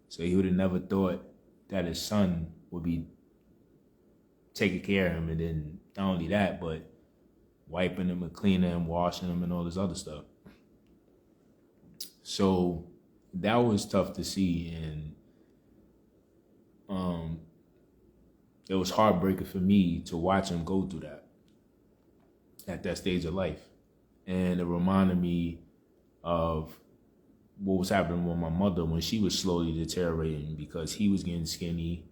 So he would have never thought that his son would be taking care of him, and then not only that, but wiping him and cleaning him, washing him, and all this other stuff. So that was tough to see, and it was heartbreaking for me to watch him go through that at that stage of life. And it reminded me of what was happening with my mother when she was slowly deteriorating, because he was getting skinny.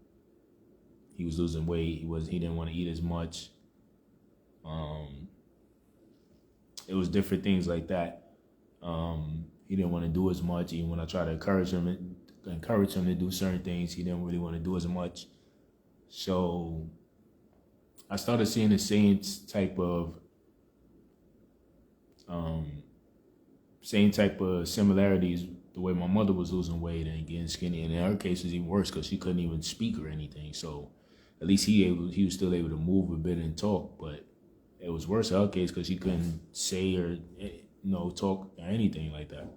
He was losing weight. He didn't want to eat as much. It was different things like that. He didn't want to do as much. Even when I tried to encourage him to do certain things, he didn't really want to do as much. So I started seeing the same type of similarities the way my mother was losing weight and getting skinny, and in her case it was even worse because she couldn't even speak or anything. So at least he was still able to move a bit and talk, but it was worse in her case because she couldn't say or talk or anything like that.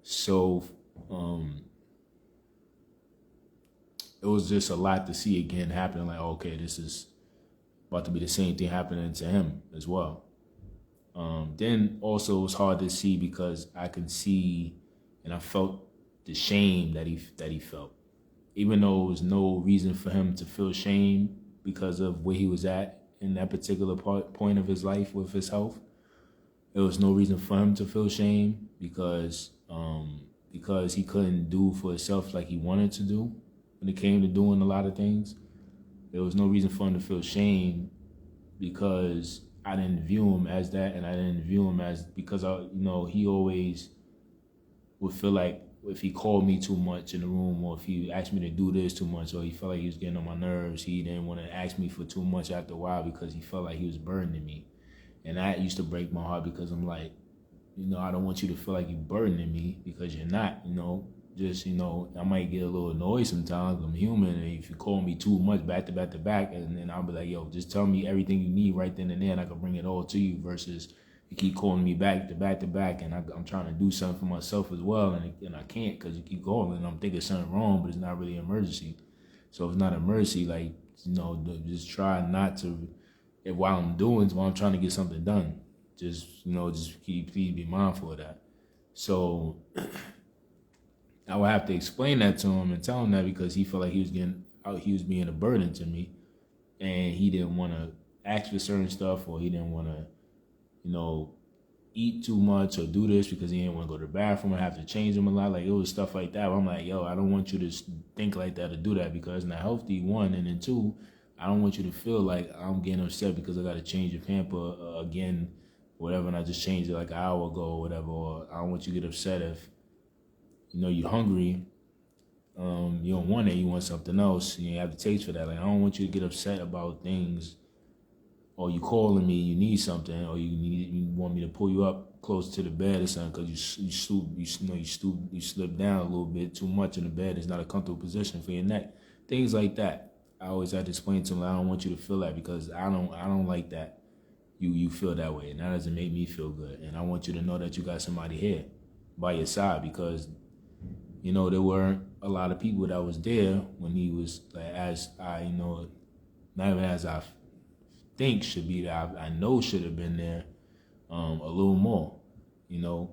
So it was just a lot to see again happening. Like, okay, this is about to be the same thing happening to him as well. Then also it was hard to see because I could see and I felt the shame that he felt, even though there was no reason for him to feel shame because of where he was at in that particular point of his life with his health. There was no reason for him to feel shame because he couldn't do for himself like he wanted to do when it came to doing a lot of things. There was no reason for him to feel shame because I didn't view him as that, and I didn't view him as, because he always would feel like if he called me too much in the room, or if he asked me to do this too much, or he felt like he was getting on my nerves, he didn't want to ask me for too much after a while because he felt like he was burdening me. And that used to break my heart because I'm like, I don't want you to feel like you're burdening me, because you're not, just, I might get a little annoyed sometimes. I'm human, and if you call me too much back to back to back, and then I'll be like, yo, just tell me everything you need right then and there, and I can bring it all to you, versus you keep calling me back to back, and I'm trying to do something for myself as well, and I can't because you keep calling, and I'm thinking something wrong, but it's not really an emergency. So if it's not an emergency, like, just try not to, while I'm trying to get something done. Just, please be mindful of that. So I would have to explain that to him and tell him that, because he felt like he was being a burden to me, and he didn't want to ask for certain stuff, or he didn't want to, eat too much or do this because he didn't want to go to the bathroom. I have to change him a lot. Like, it was stuff like that. But I'm like, yo, I don't want you to think like that or do that, because it's not healthy, one. And then two, I don't want you to feel like I'm getting upset because I got to change your pamper again, whatever, and I just changed it like an hour ago or whatever. Or I don't want you to get upset if, you're hungry, you don't want it, you want something else, and you have the taste for that. Like, I don't want you to get upset about things, or you calling me, you need something, or you want me to pull you up close to the bed or something because you slip down a little bit too much in the bed. It's not a comfortable position for your neck. Things like that. I always have to explain to them, I don't want you to feel that, because I don't like that you feel that way, and that doesn't make me feel good. And I want you to know that you got somebody here by your side, because there weren't a lot of people that was there when he was, like, as I, not even as I think should be, that I know should have been there a little more. You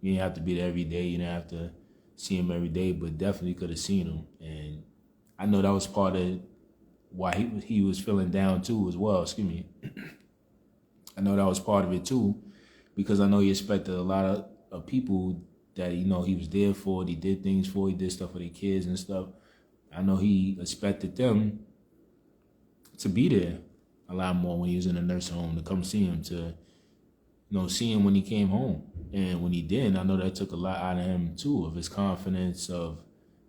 didn't have to be there every day. You didn't have to see him every day, but definitely could have seen him. And I know that was part of why he was feeling down too as well. Excuse me. I know that was part of it too, because I know he expected a lot of people that, he was there for, he did things for, he did stuff for their kids and stuff. I know he expected them to be there a lot more when he was in a nursing home, to come see him, to, see him when he came home. And when he didn't, I know that took a lot out of him too, of his confidence, of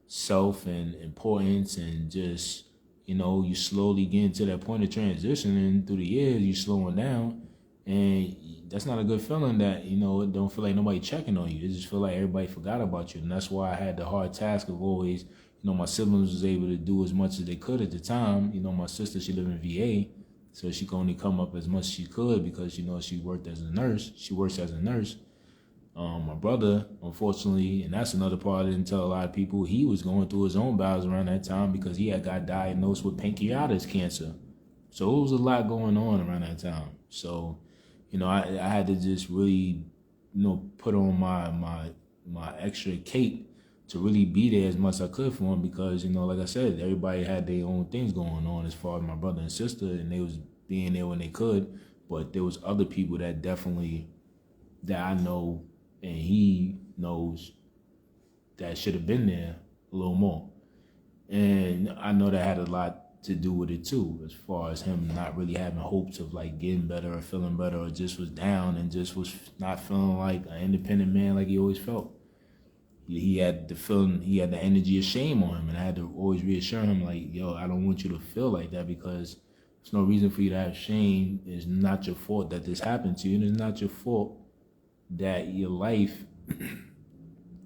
self and importance, and just, you slowly get into that point of transition, and through the years, you slowing down. And that's not a good feeling, that, it don't feel like nobody checking on you. It just feel like everybody forgot about you. And that's why I had the hard task of always, my siblings was able to do as much as they could at the time. My sister, she lived in VA, so she could only come up as much as she could, because, she worked as a nurse. She works as a nurse. My brother, unfortunately, and that's another part I didn't tell a lot of people, he was going through his own battles around that time, because he had got diagnosed with pancreatic cancer. So it was a lot going on around that time. So, I had to just really, put on my extra cape to really be there as much as I could for him, because, like I said, everybody had their own things going on as far as my brother and sister, and they was being there when they could. But there was other people that definitely, that I know and he knows, that should have been there a little more. And I know that had a lot to do with it too, as far as him not really having hopes of, like, getting better or feeling better, or just was down and just was not feeling like an independent man like he always felt. He had the feeling, he had the energy of shame on him, and I had to always reassure him, like, yo, I don't want you to feel like that, because there's no reason for you to have shame. It's not your fault that this happened to you, and it's not your fault that your life and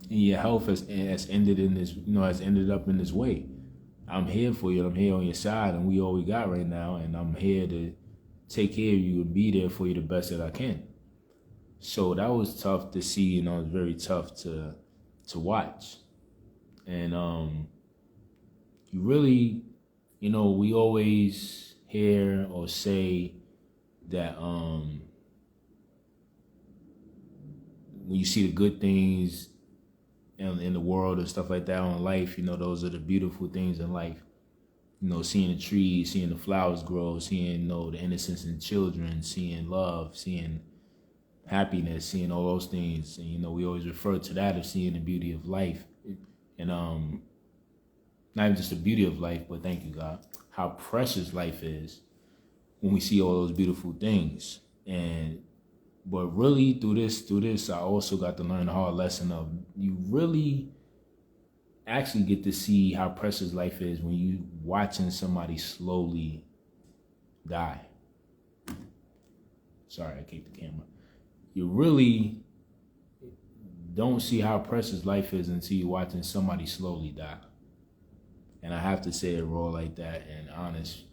your health has ended in this, has ended up in this way. I'm here for you. I'm here on your side, and we all we got right now, and I'm here to take care of you and be there for you the best that I can. So that was tough to see, it was very tough to watch. And you really, we always hear or say that when you see the good things in the world and stuff like that, on life, those are the beautiful things in life. Seeing the trees, seeing the flowers grow, seeing, the innocence in children, seeing love, seeing happiness, seeing all those things. And, we always refer to that as seeing the beauty of life. And not even just the beauty of life, but thank you, God, how precious life is when we see all those beautiful things. But really, through this, I also got to learn the hard lesson of, you really actually get to see how precious life is when you watching somebody slowly die. Sorry, I kicked the camera. You really don't see how precious life is until you're watching somebody slowly die. And I have to say it raw like that and honest,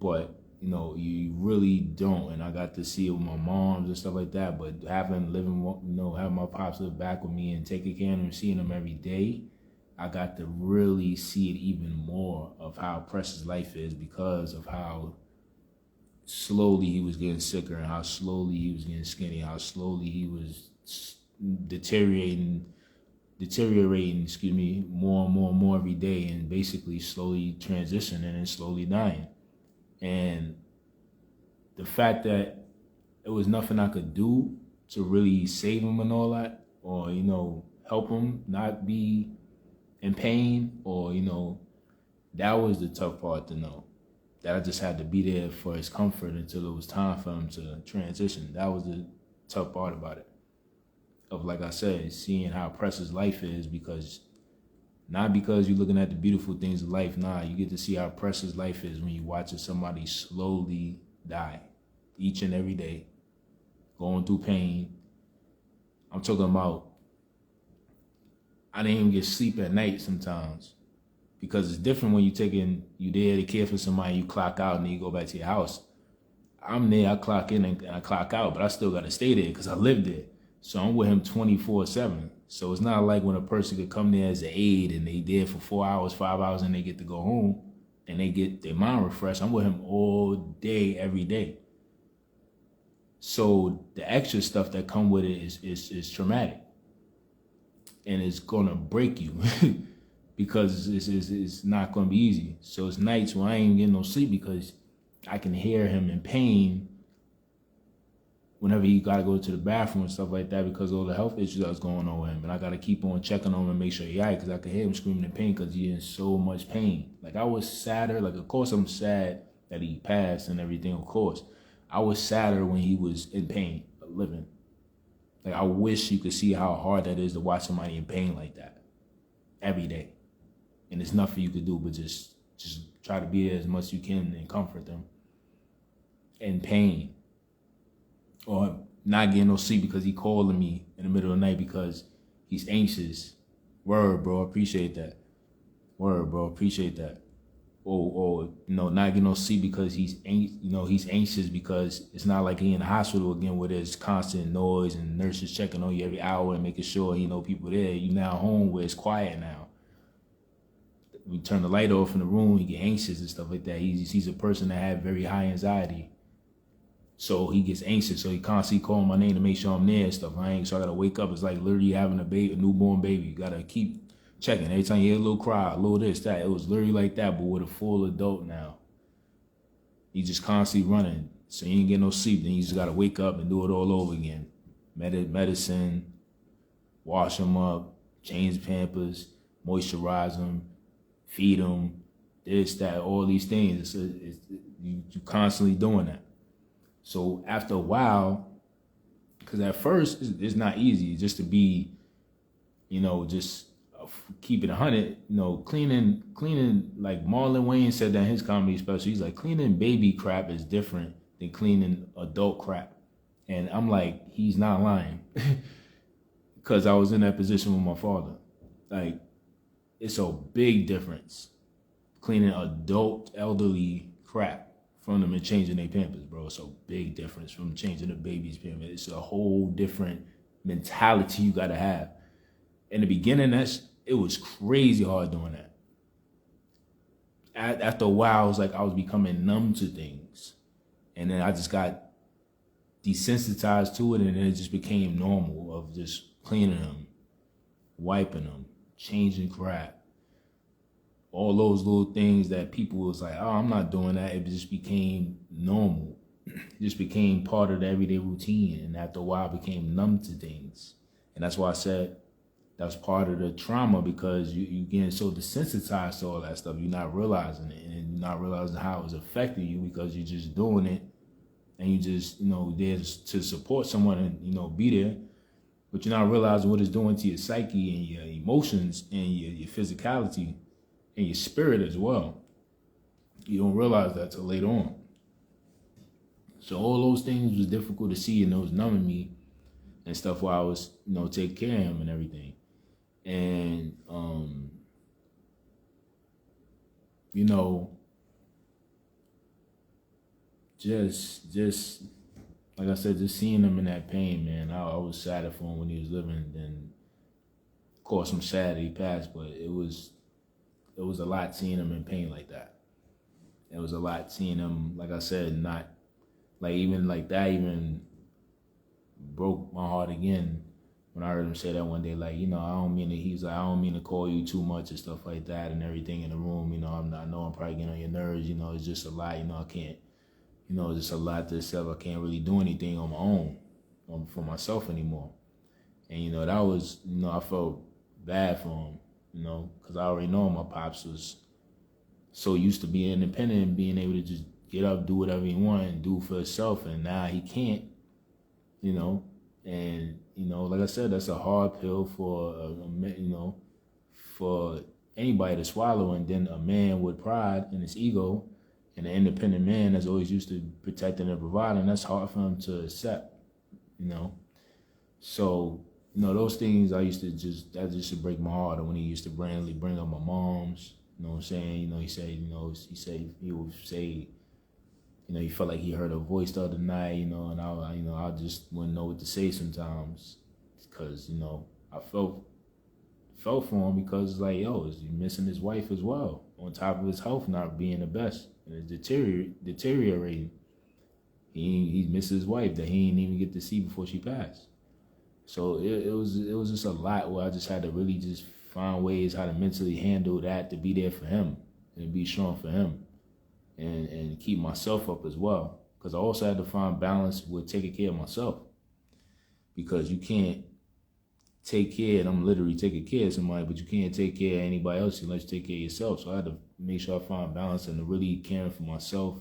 but you really don't. And I got to see it with my moms and stuff like that. But having my pops live back with me and taking care of them, seeing them every day, I got to really see it even more of how precious life is, because of how slowly he was getting sicker and how slowly he was getting skinny, how slowly he was deteriorating, more and more and more every day, and basically slowly transitioning and slowly dying. And the fact that it was nothing I could do to really save him and all that, or, help him not be in pain, or, that was the tough part to know. That I just had to be there for his comfort until it was time for him to transition. That was the tough part about it. Of, like I said, seeing how precious life is, not because you're looking at the beautiful things of life. Nah, you get to see how precious life is when you watching somebody slowly die each and every day, going through pain. I'm talking about, I didn't even get sleep at night sometimes, because it's different when you there to care for somebody, you clock out and then you go back to your house. I'm there, I clock in and I clock out, but I still got to stay there because I live there. So I'm with him 24/7. So it's not like when a person could come there as an aide and they there for 4 hours, 5 hours, and they get to go home and they get their mind refreshed. I'm with him all day, every day. So the extra stuff that come with it is traumatic, and it's gonna break you because it's not gonna be easy. So it's nights when I ain't getting no sleep because I can hear him in pain whenever he got to go to the bathroom and stuff like that, because of all the health issues that's going on with him. And I got to keep on checking on him and make sure he's all right, because I can hear him screaming in pain because he's in so much pain. Like, I was sadder. Like, of course, I'm sad that he passed and everything, of course. I was sadder when he was in pain, living. Like, I wish you could see how hard that is to watch somebody in pain like that every day. And there's nothing you could do but just try to be there as much as you can and comfort them in pain. Or not getting no sleep because he calling me in the middle of the night because he's anxious. Word, bro, appreciate that. Word, bro, appreciate that. Or not getting no sleep because he's anxious because it's not like he in the hospital again where there's constant noise and nurses checking on you every hour and making sure people there. You now home where it's quiet now. We turn the light off in the room, he get anxious and stuff like that. He's a person that had very high anxiety. So he gets anxious, so he constantly calling my name to make sure I'm there and stuff. So I gotta wake up. It's like literally having a newborn baby. You gotta keep checking. Every time you hear a little cry, a little this, that. It was literally like that, but with a full adult now. He just constantly running, so you ain't get no sleep. Then you just gotta wake up and do it all over again. Medicine, wash him up, change Pampers, moisturize him, feed him, this, that, all these things. You constantly doing that. So after a while, because at first it's not easy just to be, just keep it 100, cleaning, like Marlon Wayne said that in his comedy special, he's like, cleaning baby crap is different than cleaning adult crap. And I'm like, he's not lying. Because I was in that position with my father. Like, it's a big difference cleaning adult, elderly crap from them and changing their Pampers, bro. It's a big difference from changing the baby's Pampers. It's a whole different mentality you gotta have. In the beginning, it was crazy hard doing that. After a while, it was like I was becoming numb to things. And then I just got desensitized to it, and then it just became normal of just cleaning them, wiping them, changing crap. All those little things that people was like, oh, I'm not doing that. It just became normal. It just became part of the everyday routine. And after a while, I became numb to things. And that's why I said that's part of the trauma, because you getting so desensitized to all that stuff. You're not realizing it, and you're not realizing how it's affecting you because you're just doing it. And you just, there to support someone and, be there. But you're not realizing what it's doing to your psyche and your emotions and your physicality and your spirit as well. You don't realize that till later on. So all those things was difficult to see, and those numbing me and stuff while I was, taking care of him and everything. And, just like I said, just seeing him in that pain, man, I was sadder for him when he was living. Then, of course, I'm sad that he passed, but it was a lot seeing him in pain like that. It was a lot seeing him, like I said, not Like even like that even broke my heart again when I heard him say that one day. Like, I don't mean to. He's like, I don't mean to call you too much and stuff like that and everything in the room. I know I'm probably getting on your nerves. It's just a lot. I can't. It's just a lot to accept. I can't really do anything on my own for myself anymore. And that was, I felt bad for him. Because I already know my pops was so used to being independent and being able to just get up, do whatever he wanted and do for himself, and now he can't. And like I said, that's a hard pill for for anybody to swallow. And then a man with pride in his ego, and an independent man that's always used to protecting and providing, that's hard for him to accept. So those things that used to break my heart. And when he used to randomly bring up my mom's, you know what I'm saying? He would say, he felt like he heard a voice the other night, and I just wouldn't know what to say sometimes, because I felt for him, because like, he's missing his wife as well, on top of his health not being the best, and it's deteriorating. He misses his wife that he didn't even get to see before she passed. So it was just a lot where I just had to really just find ways how to mentally handle that, to be there for him and be strong for him. And keep myself up as well. Because I also had to find balance with taking care of myself. Because you can't take care, and I'm literally taking care of somebody, but you can't take care of anybody else unless you take care of yourself. So I had to make sure I find balance and really caring for myself.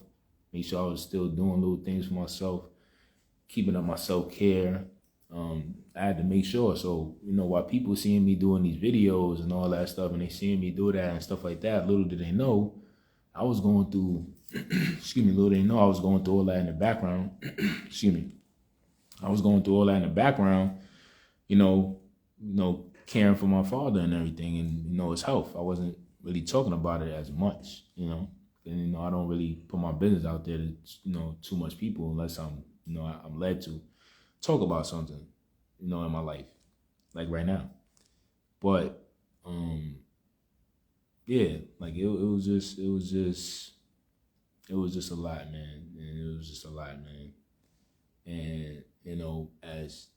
Make sure I was still doing little things for myself, keeping up my self-care. I had to make sure. So, while people seeing me doing these videos and all that stuff, and they seeing me do that and stuff like that, little did they know, I was going through, little they know I was going through all that in the background. I was going through all that in the background, caring for my father and everything, and, his health. I wasn't really talking about it as much, and, I don't really put my business out there to, too much people, unless I'm led to talk about something, in my life, like right now. But, yeah, like it was just a lot, man. And it was just a lot, man. And, as,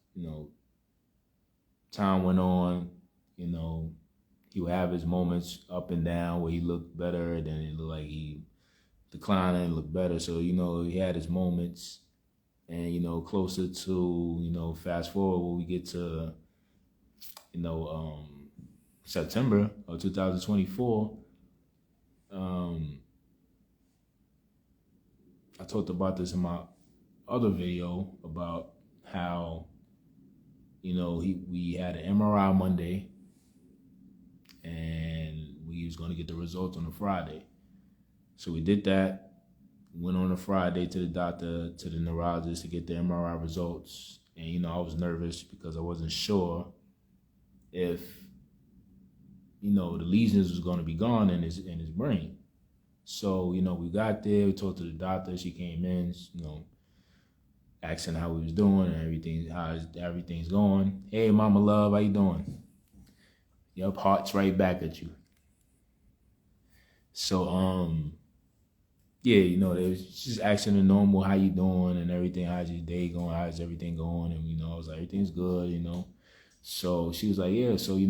time went on, he would have his moments up and down where he looked better, then it looked like he declined and looked better. So, he had his moments. And, closer to, fast forward when we get to, September of 2024, I talked about this in my other video about how, we had an MRI Monday, and we was going to get the results on a Friday. So we did that. Went on a Friday to the doctor, to the neurologist, to get the MRI results. And, I was nervous because I wasn't sure if, the lesions was going to be gone in his brain. So, we got there, we talked to the doctor, she came in, asking how we was doing and how everything's going. Hey, mama love, how you doing? Yup, heart's right back at you. So, yeah, they was just asking the normal, how you doing and everything, how's your day going, how's everything going, and, I was like, everything's good, So she was like, yeah, so, we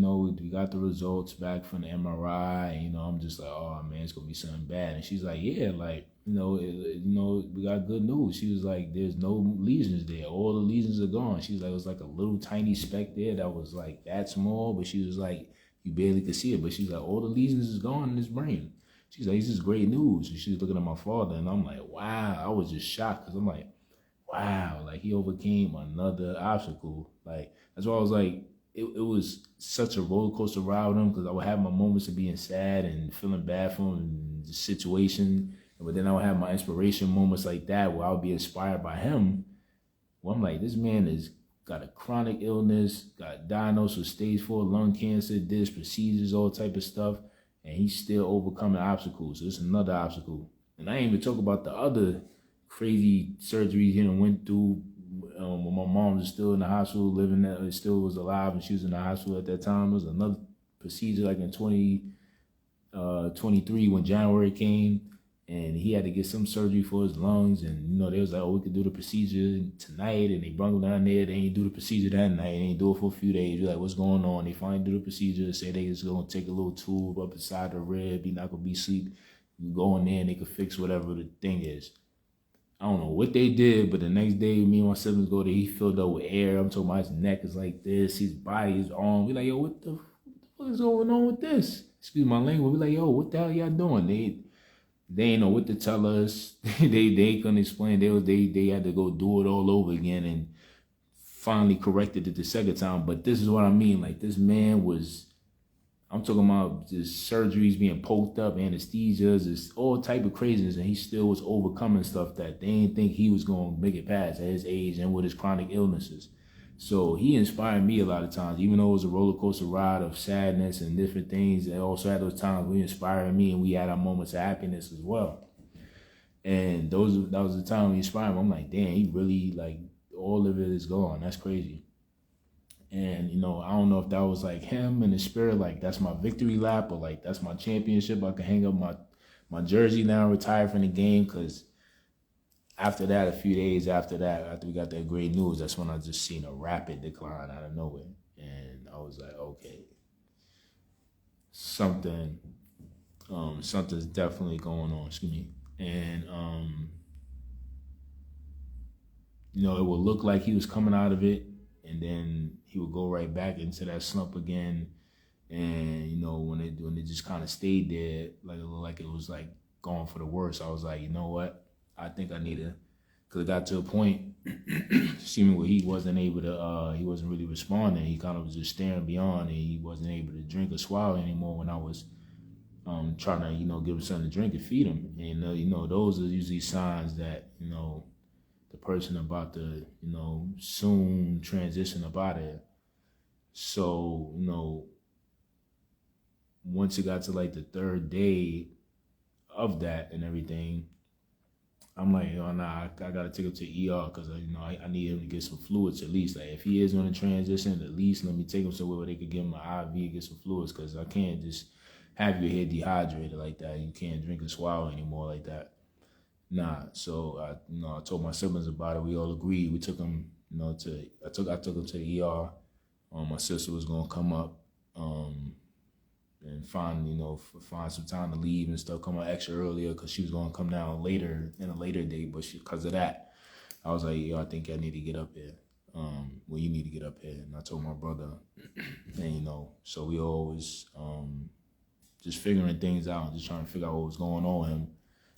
got the results back from the MRI, and, I'm just like, oh, man, it's going to be something bad. And she's like, yeah, like, we got good news. She was like, there's no lesions there. All the lesions are gone. She was like, it was like a little tiny speck there that was like that small, but she was like, you barely could see it. But she's like, all the lesions is gone in his brain. She's like, this is great news. And she was looking at my father, and I'm like, wow. I was just shocked, because I'm like, wow, like he overcame another obstacle. Like, that's why I was like, it was such a roller coaster ride with him, because I would have my moments of being sad and feeling bad for him and the situation. But then I would have my inspiration moments like that where I would be inspired by him. Well, I'm like, this man has got a chronic illness, got diagnosed with stage 4 lung cancer, did procedures, all type of stuff, and he's still overcoming obstacles. So it's another obstacle. And I ain't even talk about the other crazy surgeries he went through when my mom was still in the hospital, living there, still was alive, and she was in the hospital at that time. It was another procedure like in 2023 when January came. and he had to get some surgery for his lungs. And they was like, oh, we could do the procedure tonight, and they brought him down there. They ain't do the procedure that night. They ain't do it for a few days. We're like, what's going on? They finally do the procedure. Say they just gonna take a little tube up inside the rib. He not gonna be asleep. You go in there and they could fix whatever the thing is. I don't know what they did, but the next day, me and my siblings go there. He filled up with air. I'm talking about his neck is like this, his body, his arm. We like, yo, what the fuck is going on with this? Excuse my language. We like, yo, what the hell y'all doing? They ain't know what to tell us. they couldn't explain. They had to go do it all over again, and finally corrected it the second time. But this is what I mean. Like, this man was, I'm talking about just surgeries being poked up, anesthesias, just all type of craziness, and he still was overcoming stuff that they didn't think he was going to make it past at his age and with his chronic illnesses. So he inspired me a lot of times, even though it was a roller coaster ride of sadness and different things. And also at those times we inspired me, and we had our moments of happiness as well. And that was the time we inspired me. I'm like, damn, he really, like, all of it is gone. That's crazy. And, I don't know if that was like him in the spirit, like that's my victory lap, or like that's my championship. I can hang up my jersey now, retire from the game. Because after that, a few days after that, after we got that great news, that's when I just seen a rapid decline out of nowhere. And I was like, okay, something's definitely going on, excuse me. And, it would look like he was coming out of it, and then he would go right back into that slump again. And, when it just kind of stayed there, like it looked like it was like going for the worst, I was like, you know what? I think I need to, because it got to a point, seeming where he wasn't able to, he wasn't really responding. He kind of was just staring beyond, and he wasn't able to drink or swallow anymore when I was trying to, give him something to drink and feed him. And, those are usually signs that, the person about to, soon transition up out of it. So, once it got to like the third day of that and everything, I'm like, oh, nah, I got to take him to ER, because, I need him to get some fluids at least. Like, if he is going to transition, at least let me take him somewhere where they could give him an IV and get some fluids, because I can't just have your head dehydrated like that. You can't drink and swallow anymore like that. Nah. So I told my siblings about it. We all agreed. We took him, I took him to the ER. My sister was going to come up and find some time to leave and stuff, come out extra earlier, because she was going to come down later, in a later date, but because of that, I was like, yo, I think I need to get up here. Well, you need to get up here. And I told my brother, and so we always just figuring things out, just trying to figure out what was going on with him.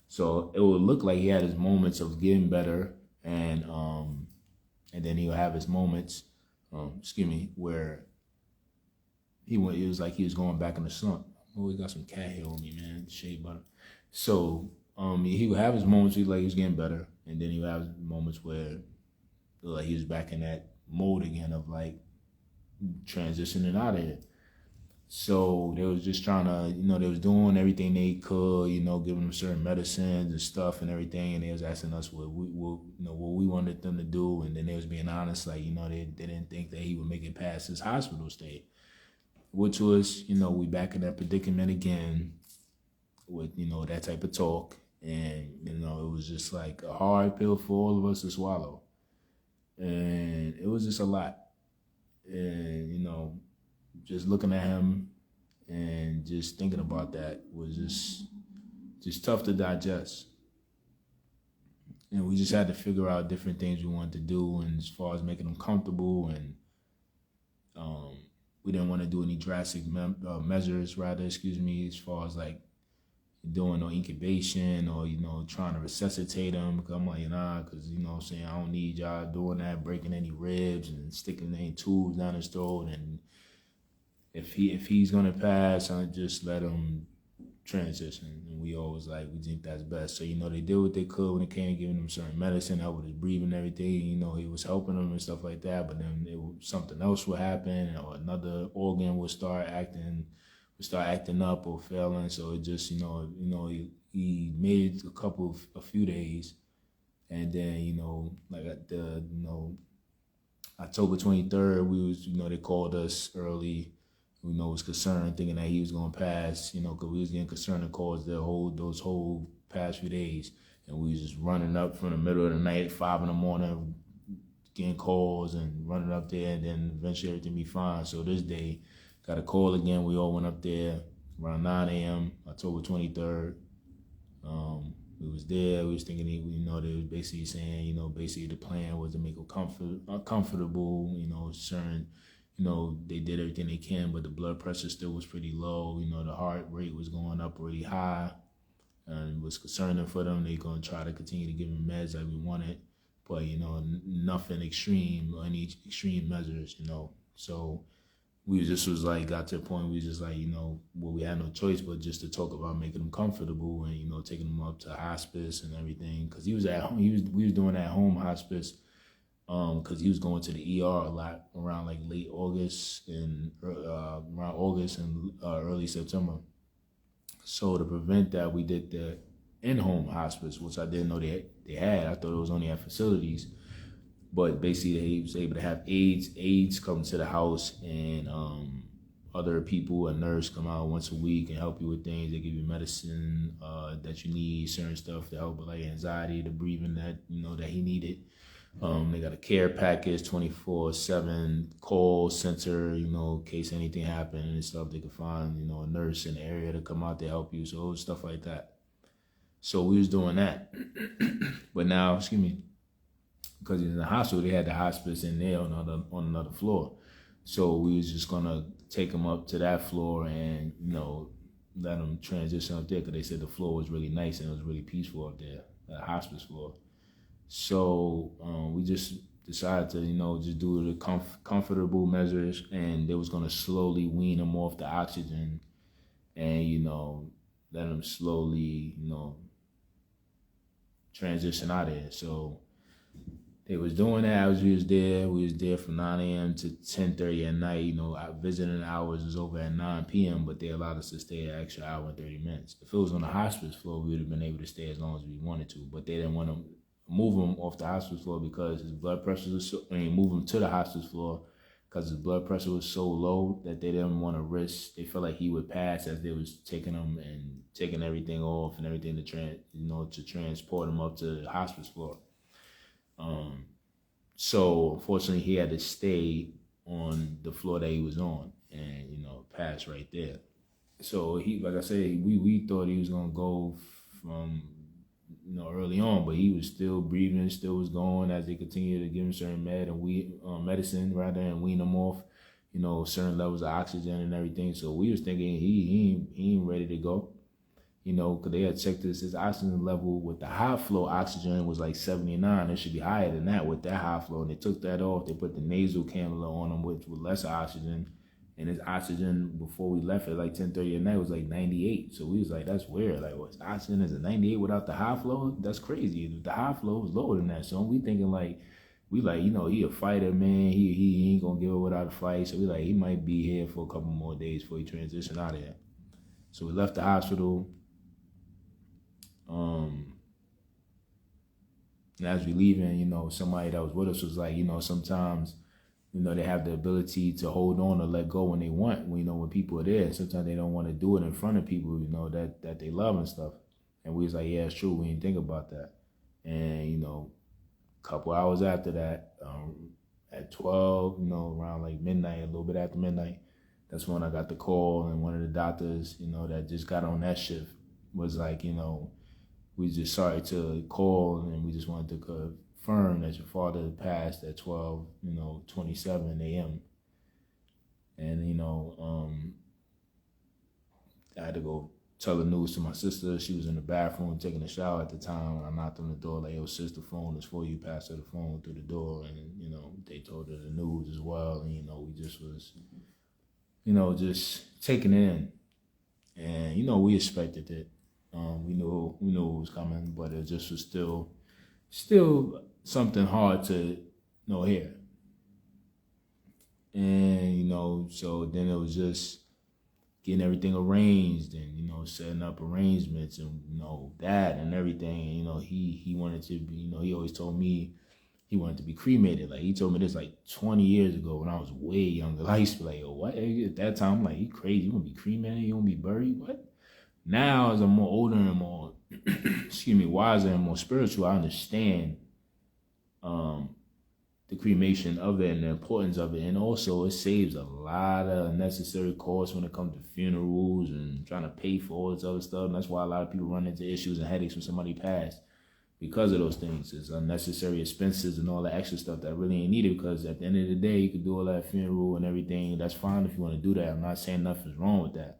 So it would look like he had his moments of getting better, and then he would have his moments, where it was like he was going back in the slump. Oh, we got some cat hair on me, man. Shea butter. So he would have his moments where he was getting better, and then he would have moments where like he was back in that mode again of like transitioning out of it. So they was just trying to, they was doing everything they could, giving them certain medicines and stuff and everything. And they was asking us what we wanted them to do. And then they was being honest, like, they didn't think that he would make it past his hospital stay, which was, we back in that predicament again with, that type of talk. And, it was just like a hard pill for all of us to swallow. And it was just a lot. And, just looking at him and just thinking about that was just tough to digest. And we just had to figure out different things we wanted to do, and as far as making him comfortable, and we didn't want to do any drastic measures, as far as like doing no incubation or, trying to resuscitate him. Cause I'm like, nah, because, I'm saying, I don't need y'all doing that, breaking any ribs and sticking any tubes down his throat. And if he's gonna pass, I just let him transition. And we always we think that's best. So, they did what they could when it came to giving him certain medicine, help with his breathing and everything. He was helping him and stuff like that. But then something else would happen, or another organ would start acting up or failing. So it just, he made it a few days. And then, like at the, October 23rd, they called us early. Was concerned, thinking that he was going to pass, because we was getting concerned to cause those whole past few days. And we was just running up from the middle of the night, 5 in the morning, getting calls and running up there, and then eventually everything be fine. So this day, got a call again. We all went up there around 9 a.m., October 23rd. We was there. We was thinking, they was basically saying, basically the plan was to make them comfortable, certain, they did everything they can, but the blood pressure still was pretty low. The heart rate was going up really high, and it was concerning for them. They gonna try to continue to give them meds like we wanted, but nothing extreme or any extreme measures, So we got to a point we was just like, we had no choice but just to talk about making them comfortable and, taking them up to hospice and everything. Cause he was at home, we was doing at home hospice, cause he was going to the ER a lot around like late August and around August and early September. So to prevent that, we did the in-home hospice, which I didn't know they had. I thought it was only at facilities. But basically, he was able to have aides come to the house, and other people, a nurse, come out once a week and help you with things. They give you medicine that you need, certain stuff to help with like anxiety, the breathing that that he needed. They got a care package, 24/7 call center, in case anything happened and stuff. They could find a nurse in the area to come out to help you, so stuff like that. So we was doing that, but now, because he's in the hospital, they had the hospice in there on another floor. So we was just gonna take him up to that floor and let him transition up there, because they said the floor was really nice and it was really peaceful up there, the hospice floor. So we just decided to just do the comfortable measures, and they was gonna slowly wean him off the oxygen, and let him slowly transition out of there. So they was doing that as we was there. We was there from 9 a.m. to 10:30 at night. Our visiting hours was over at 9 p.m., but they allowed us to stay an extra hour and 30 minutes. If it was on the hospice floor, we would have been able to stay as long as we wanted to, but they didn't want to move him off the hospice floor because his blood pressure was move him to the hospice floor because his blood pressure was so low that they didn't want to risk. They felt like he would pass as they was taking him and taking everything off and everything to transport him up to the hospice floor. So unfortunately he had to stay on the floor that he was on and, pass right there. So he, like I said, we thought he was going to go from, early on, but he was still breathing, still was going as they continued to give him certain medicine rather, and wean him off, certain levels of oxygen and everything. So we was thinking he ain't ready to go. Because they had checked his oxygen level with the high flow oxygen was like 79. It should be higher than that with that high flow. And they took that off. They put the nasal cannula on him with less oxygen. And his oxygen before we left at like 10:30 at night was like 98. So we was like, that's weird. Like, what's oxygen is a 98 without the high flow? That's crazy. The high flow was lower than that. So we thinking like, he a fighter, man. He ain't gonna give it without a fight. So we like, he might be here for a couple more days before he transition out of there. So we left the hospital. And as we leaving, somebody that was with us was like, sometimes, they have the ability to hold on or let go when they want, when people are there. Sometimes they don't want to do it in front of people, that they love and stuff. And we was like, yeah, it's true. We didn't think about that. And, a couple hours after that, at 12, around like midnight, a little bit after midnight, that's when I got the call, and one of the doctors, that just got on that shift was like, we just sorry to call, and we just wanted to confirm that your father passed at 12:27 a.m. And, I had to go tell the news to my sister. She was in the bathroom taking a shower at the time. I knocked on the door like, yo, sis, the phone is for you. Passed her the phone through the door, and, they told her the news as well. And, we just was, just taking it in. And, we expected it. We knew it was coming, but it just was still something hard to hear. And so then it was just getting everything arranged and setting up arrangements and that and everything. And, he wanted to be, he always told me he wanted to be cremated. Like, he told me this like 20 years ago when I was way younger. I used to be like, yo, what? At that time, I'm like, you crazy? You want to be cremated? You want to be buried? What? Now, as I'm more older and more, excuse me, wiser and more spiritual, I understand um, the cremation of it and the importance of it. And also, it saves a lot of unnecessary costs when it comes to funerals and trying to pay for all this other stuff. And that's why a lot of people run into issues and headaches when somebody passed because of those things. It's unnecessary expenses and all the extra stuff that really ain't needed, because at the end of the day, you can do all that funeral and everything. That's fine if you want to do that. I'm not saying nothing's wrong with that.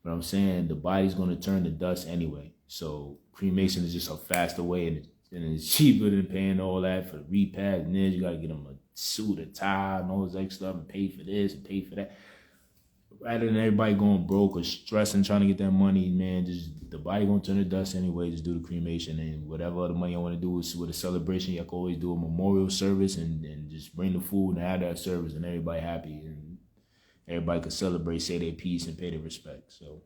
But I'm saying the body's going to turn to dust anyway. So cremation is just a faster way, and it's cheaper than paying all that for the repast. And then you got to get them a suit, a tie, and all this extra stuff, and pay for this and pay for that. Rather than everybody going broke or stressing trying to get that money, man, just the body going to turn to dust anyway. Just do the cremation, and whatever other money I want to do is with a celebration. You can always do a memorial service and just bring the food and have that service, and everybody happy. And everybody could celebrate, say their piece, and pay their respect. So,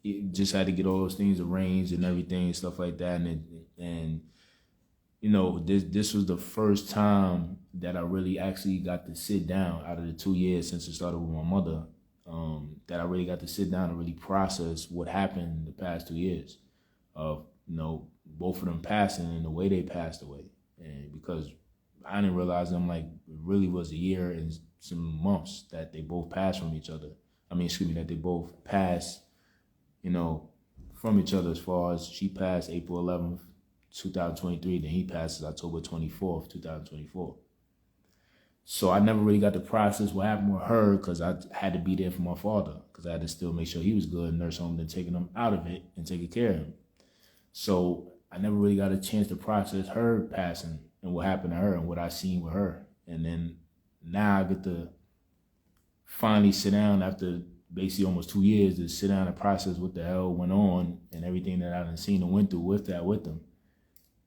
you just had to get all those things arranged and everything and stuff like that. And this was the first time that I really actually got to sit down out of the 2 years since it started with my mother, that I really got to sit down and really process what happened the past 2 years of, both of them passing and the way they passed away. And because I didn't realize them, like, it really was a year and some months that they both passed from each other. That they both passed, from each other, as far as she passed April 11th, 2023, then he passes October 24th, 2024. So I never really got to process what happened with her, because I had to be there for my father, because I had to still make sure he was good and nurse home, then taking him out of it and taking care of him. So I never really got a chance to process her passing and what happened to her and what I seen with her. And then now I get to finally sit down after basically almost 2 years to sit down and process what the hell went on and everything that I done seen and went through with them.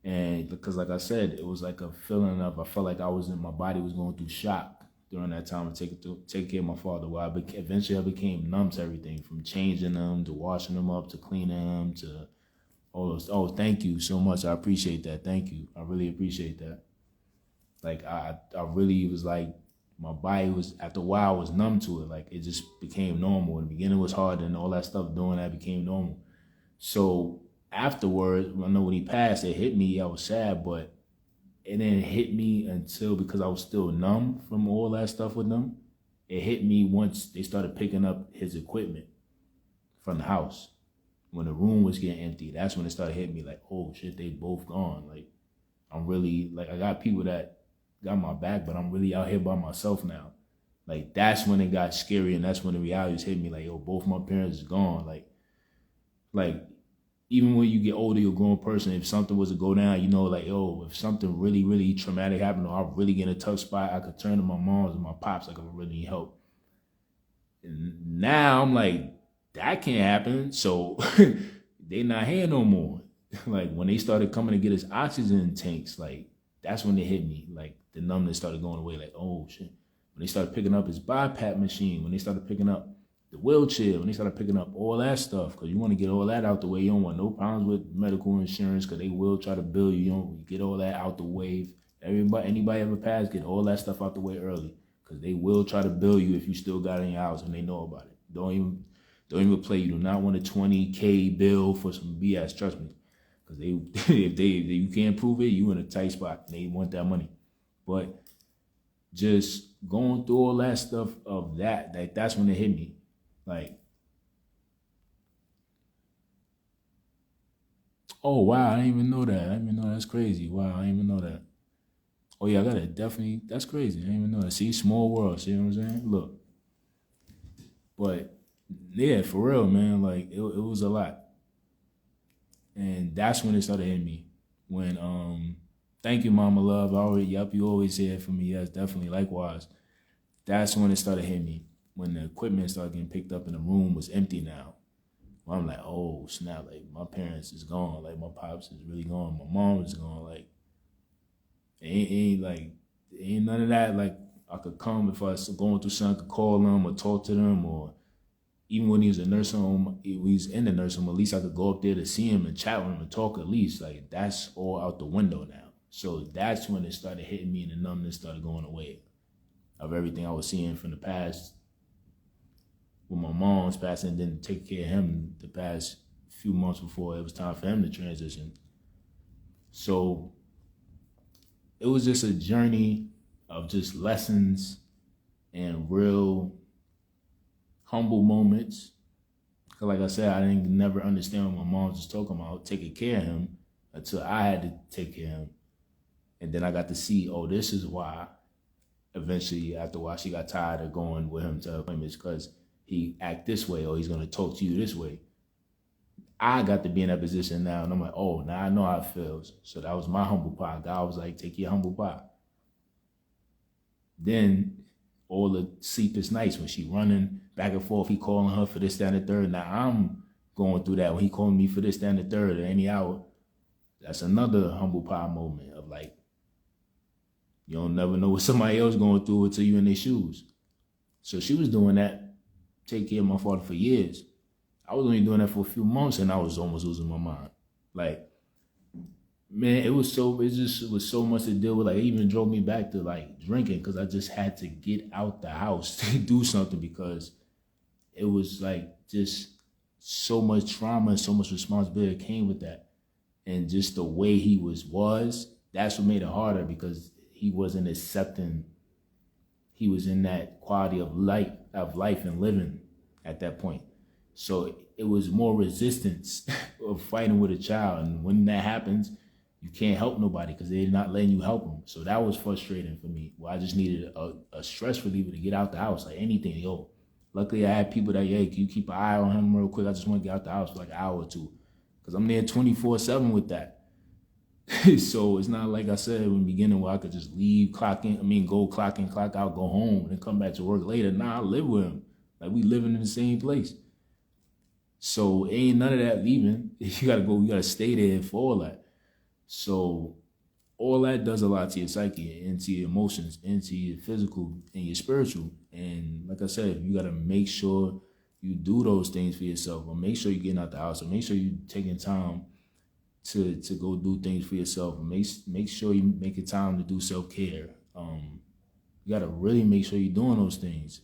And because, like I said, it was like a feeling of, I felt like my body was going through shock during that time of taking care of my father. Where eventually I became numb to everything, from changing them to washing them up to cleaning them to all those. Oh, thank you so much. I appreciate that. Thank you. I really appreciate that. Like I really was like, my body was, after a while, was numb to it. Like it just became normal. In the beginning it was hard, and all that stuff doing that became normal. So afterwards, I know when he passed, it hit me. I was sad, but it didn't hit me until, because I was still numb from all that stuff with them. It hit me once they started picking up his equipment from the house. When the room was getting empty, that's when it started hitting me like, oh shit, they both gone. Like I'm really, like, I got people that got my back, but I'm really out here by myself now. Like that's when it got scary, and that's when the realities hit me. Like, yo, both my parents is gone. Like even when you get older, you're a grown person. If something was to go down, like, yo, if something really, really traumatic happened, or I really get in a tough spot, I could turn to my moms and my pops. Like, I could really need help. And now I'm like, that can't happen. So they not here no more. Like when they started coming to get his oxygen tanks, like that's when they hit me. Like the numbness started going away. Like, oh shit. When they started picking up his BiPAP machine, when they started picking up the wheelchair, when they started picking up all that stuff, because you want to get all that out the way. You don't want no problems with medical insurance, because they will try to bill you. You get all that out the way. Anybody ever passed, get all that stuff out the way early, because they will try to bill you if you still got it in your house and they know about it. Don't even play. You do not want a $20K bill for some BS. Trust me, because if you can't prove it, you in a tight spot. They want that money. But just going through all that stuff of that's when it hit me. Like, oh wow, I didn't even know that. I didn't even know that's crazy. Wow, I didn't even know that. Oh yeah, I got it. Definitely, that's crazy. I didn't even know that. See, small world. See what I'm saying? Look, but yeah, for real, man. Like it was a lot, and that's when it started hitting me. When thank you, Mama Love. You always say it for me. Yes, definitely. Likewise, that's when it started hitting me. When the equipment started getting picked up and the room was empty now. Well, I'm like, oh snap! Like my parents is gone. Like my pops is really gone. My mom is gone. Like ain't none of that. Like I could come if I was going through something, I could call them or talk to them, or even when he was in nursing home, at least I could go up there to see him and chat with him and talk at least. Like that's all out the window now. So that's when it started hitting me and the numbness started going away of everything I was seeing from the past with my mom's passing, and then take care of him the past few months before it was time for him to transition. So it was just a journey of just lessons and real humble moments. Cause like I said, I didn't never understand what my mom was talking about, taking care of him, until I had to take care of him. And then I got to see, oh, this is why eventually after a while she got tired of going with him to appointments, because he act this way or he's gonna talk to you this way. I got to be in that position now, and I'm like, oh, now I know how it feels. So that was my humble pie. God was like, take your humble pie. Then all the sleepless nights when she running back and forth, he calling her for this, that, and the third. Now I'm going through that when he calling me for this, that, and the third at any hour. That's another humble pie moment of like, you don't never know what somebody else going through until you in their shoes. So she was doing that, take care of my father for years. I was only doing that for a few months and I was almost losing my mind. Like, man, it was so much to deal with. Like, it even drove me back to like drinking, because I just had to get out the house to do something, because it was like just so much trauma and so much responsibility that came with that. And just the way he was, that's what made it harder, because he wasn't accepting. He was in that quality of life and living at that point. So it was more resistance of fighting with a child. And when that happens, you can't help nobody because they're not letting you help them. So that was frustrating for me. Well, I just needed a stress reliever to get out the house, like anything. Yo, luckily I had people that, yeah, can you keep an eye on him real quick? I just want to get out the house for like an hour or two, because I'm there 24/7 with that. So it's not like I said in the beginning where I could just leave, go clock in, clock out, go home, and then come back to work later. Nah, I live with him. Like, we living in the same place. So ain't none of that leaving. You gotta stay there for all that. So all that does a lot to your psyche, into your emotions, into your physical and your spiritual. And like I said, you gotta make sure you do those things for yourself, or make sure you're getting out the house, or make sure you're taking time to go do things for yourself. Make sure you make it time to do self-care. You gotta really make sure you're doing those things.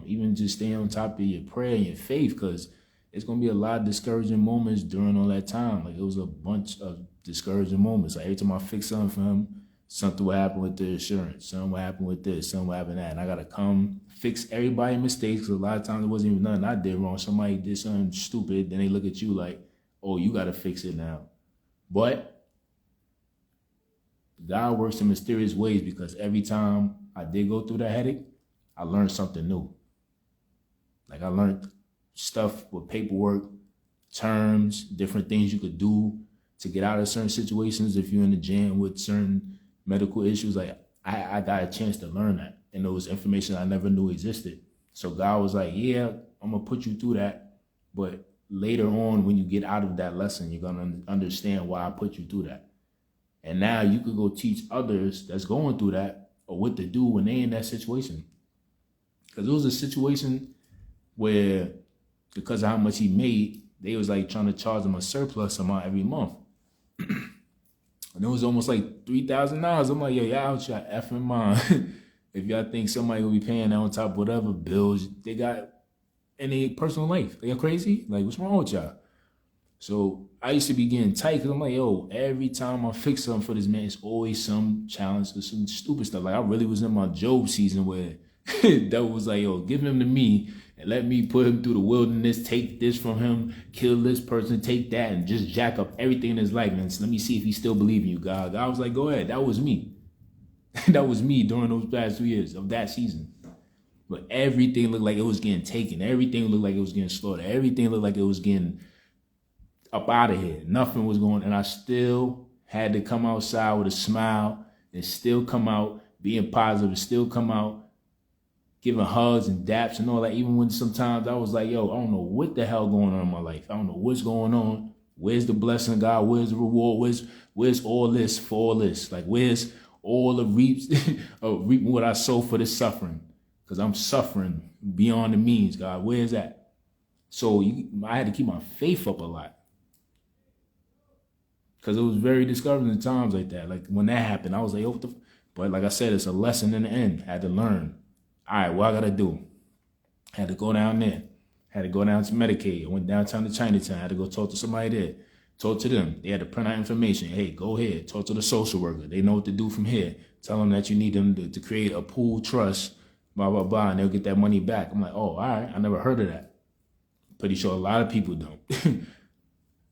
Even just stay on top of your prayer and your faith, because it's gonna be a lot of discouraging moments during all that time. Like, it was a bunch of discouraging moments. Like, every time I fix something for him, something would happen with the insurance, something would happen with this, something would happen with that. And I gotta come fix everybody's mistakes, because a lot of times it wasn't even nothing I did wrong. Somebody did something stupid, then they look at you like, oh, you gotta fix it now. But God works in mysterious ways, because every time I did go through that headache, I learned something new. Like, I learned stuff with paperwork, terms, different things you could do to get out of certain situations if you're in the jam with certain medical issues. Like, I got a chance to learn that, and there was information I never knew existed. So God was like, yeah, I'm gonna put you through that, but later on, when you get out of that lesson, you're gonna understand why I put you through that. And now you could go teach others that's going through that, or what to do when they in that situation. Because it was a situation where, because of how much he made, they was like trying to charge him a surplus amount every month. And it was almost like $3,000. I'm like, yo, y'all out your effing mind. If y'all think somebody will be paying that on top of whatever bills they got in their personal life, they are crazy? Like, what's wrong with y'all? So I used to be getting tight, because I'm like, yo, every time I fix something for this man, it's always some challenge or some stupid stuff. Like, I really was in my Job season where that was like, yo, give him to me and let me put him through the wilderness, take this from him, kill this person, take that, and just jack up everything in his life. And let me see if he still believes in you, God. God was like, go ahead. That was me. That was me during those past 2 years of that season. But everything looked like it was getting taken. Everything looked like it was getting slaughtered. Everything looked like it was getting up out of here. Nothing was going, and I still had to come outside with a smile and still come out being positive, and still come out giving hugs and daps and all that. Even when sometimes I was like, yo, I don't know what the hell going on in my life. I don't know what's going on. Where's the blessing of God? Where's the reward? Where's all this for all this? Like, where's all the reaping what I sow for this suffering? Because I'm suffering beyond the means, God. Where's that? So I had to keep my faith up a lot, because it was very discouraging at times like that. Like, when that happened, I was like, but like I said, it's a lesson in the end. I had to learn. All right, what I got to do? Had to go down there. Had to go down to Medicaid. I went downtown to Chinatown. Had to go talk to somebody there. Talk to them. They had to print out information. Hey, go ahead. Talk to the social worker. They know what to do from here. Tell them that you need them to create a pool trust, blah, blah, blah, and they'll get that money back. I'm like, oh, all right. I never heard of that. Pretty sure a lot of people don't.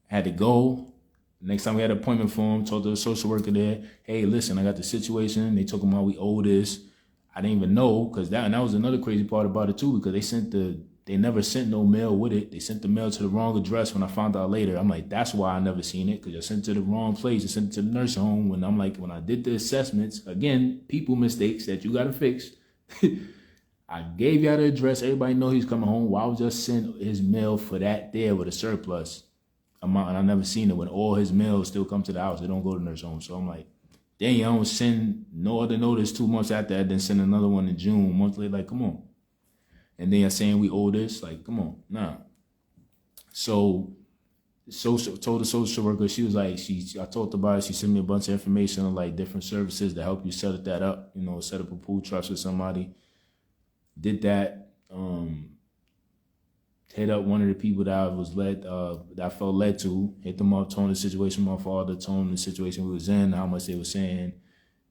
Had to go. Next time we had an appointment for him, told the social worker there, hey, listen, I got the situation. They told him how we owe this. I didn't even know, because that was another crazy part about it too, because they never sent no mail with it. They sent the mail to the wrong address when I found out later. I'm like, that's why I never seen it, because I sent it to the wrong place. I sent it to the nursing home when when I did the assessments, again, people mistakes that you got to fix. I gave y'all the address. Everybody know he's coming home. Why would just send his mail for that there with a surplus amount? And I never seen it when all his mail still come to the house. They don't go to the nursing home. So I'm like, dang, y'all don't send no other notice 2 months after that, then send another one in June, monthly. Like, come on. And then you're saying we owe this. Like, come on. Nah. So told the social worker, she was like, I talked about it. She sent me a bunch of information on like different services to help you set that up, set up a pool trust with somebody. Did that. Hit up one of the people that I was that I felt led to. Hit them up, told the situation my father, told the situation we was in, how much they were saying.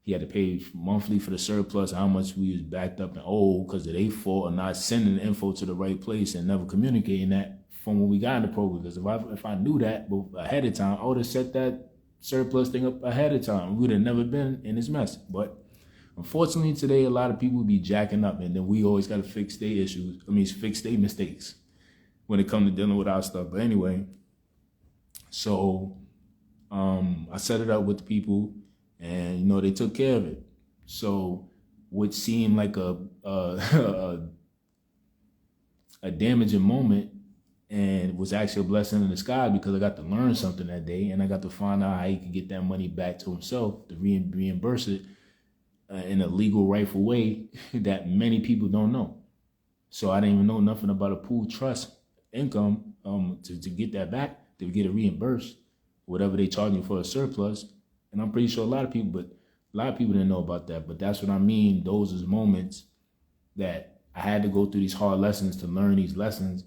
He had to pay monthly for the surplus, how much we was backed up and owed because of their fault of not sending the info to the right place and never communicating that from when we got in the program. Because if I knew that ahead of time, I would have set that surplus thing up ahead of time. We would have never been in this mess. But unfortunately today, a lot of people be jacking up, and then we always got to fix their issues. Fix their mistakes when it comes to dealing with our stuff. But anyway, so I set it up with the people, and they took care of it. So what seemed like a damaging moment, and was actually a blessing in disguise, because I got to learn something that day, and I got to find out how he could get that money back to himself to reimburse it in a legal, rightful way that many people don't know. So I didn't even know nothing about a pool trust income to get that back, to get it reimbursed, whatever they charge you for a surplus. And I'm pretty sure a lot of people didn't know about that. But that's what I mean. Those is moments that I had to go through these hard lessons to learn these lessons,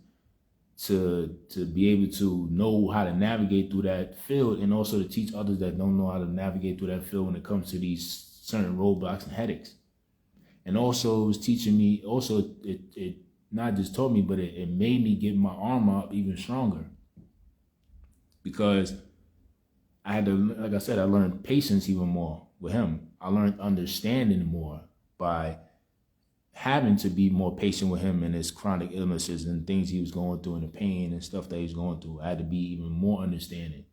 to be able to know how to navigate through that field, and also to teach others that don't know how to navigate through that field when it comes to these certain roadblocks and headaches. And also it was teaching me, it not just taught me, but it made me get my armor up even stronger, because I had to, like I said, I learned patience even more with him. I learned understanding more by having to be more patient with him and his chronic illnesses and things he was going through and the pain and stuff that he's going through. I had to be even more understanding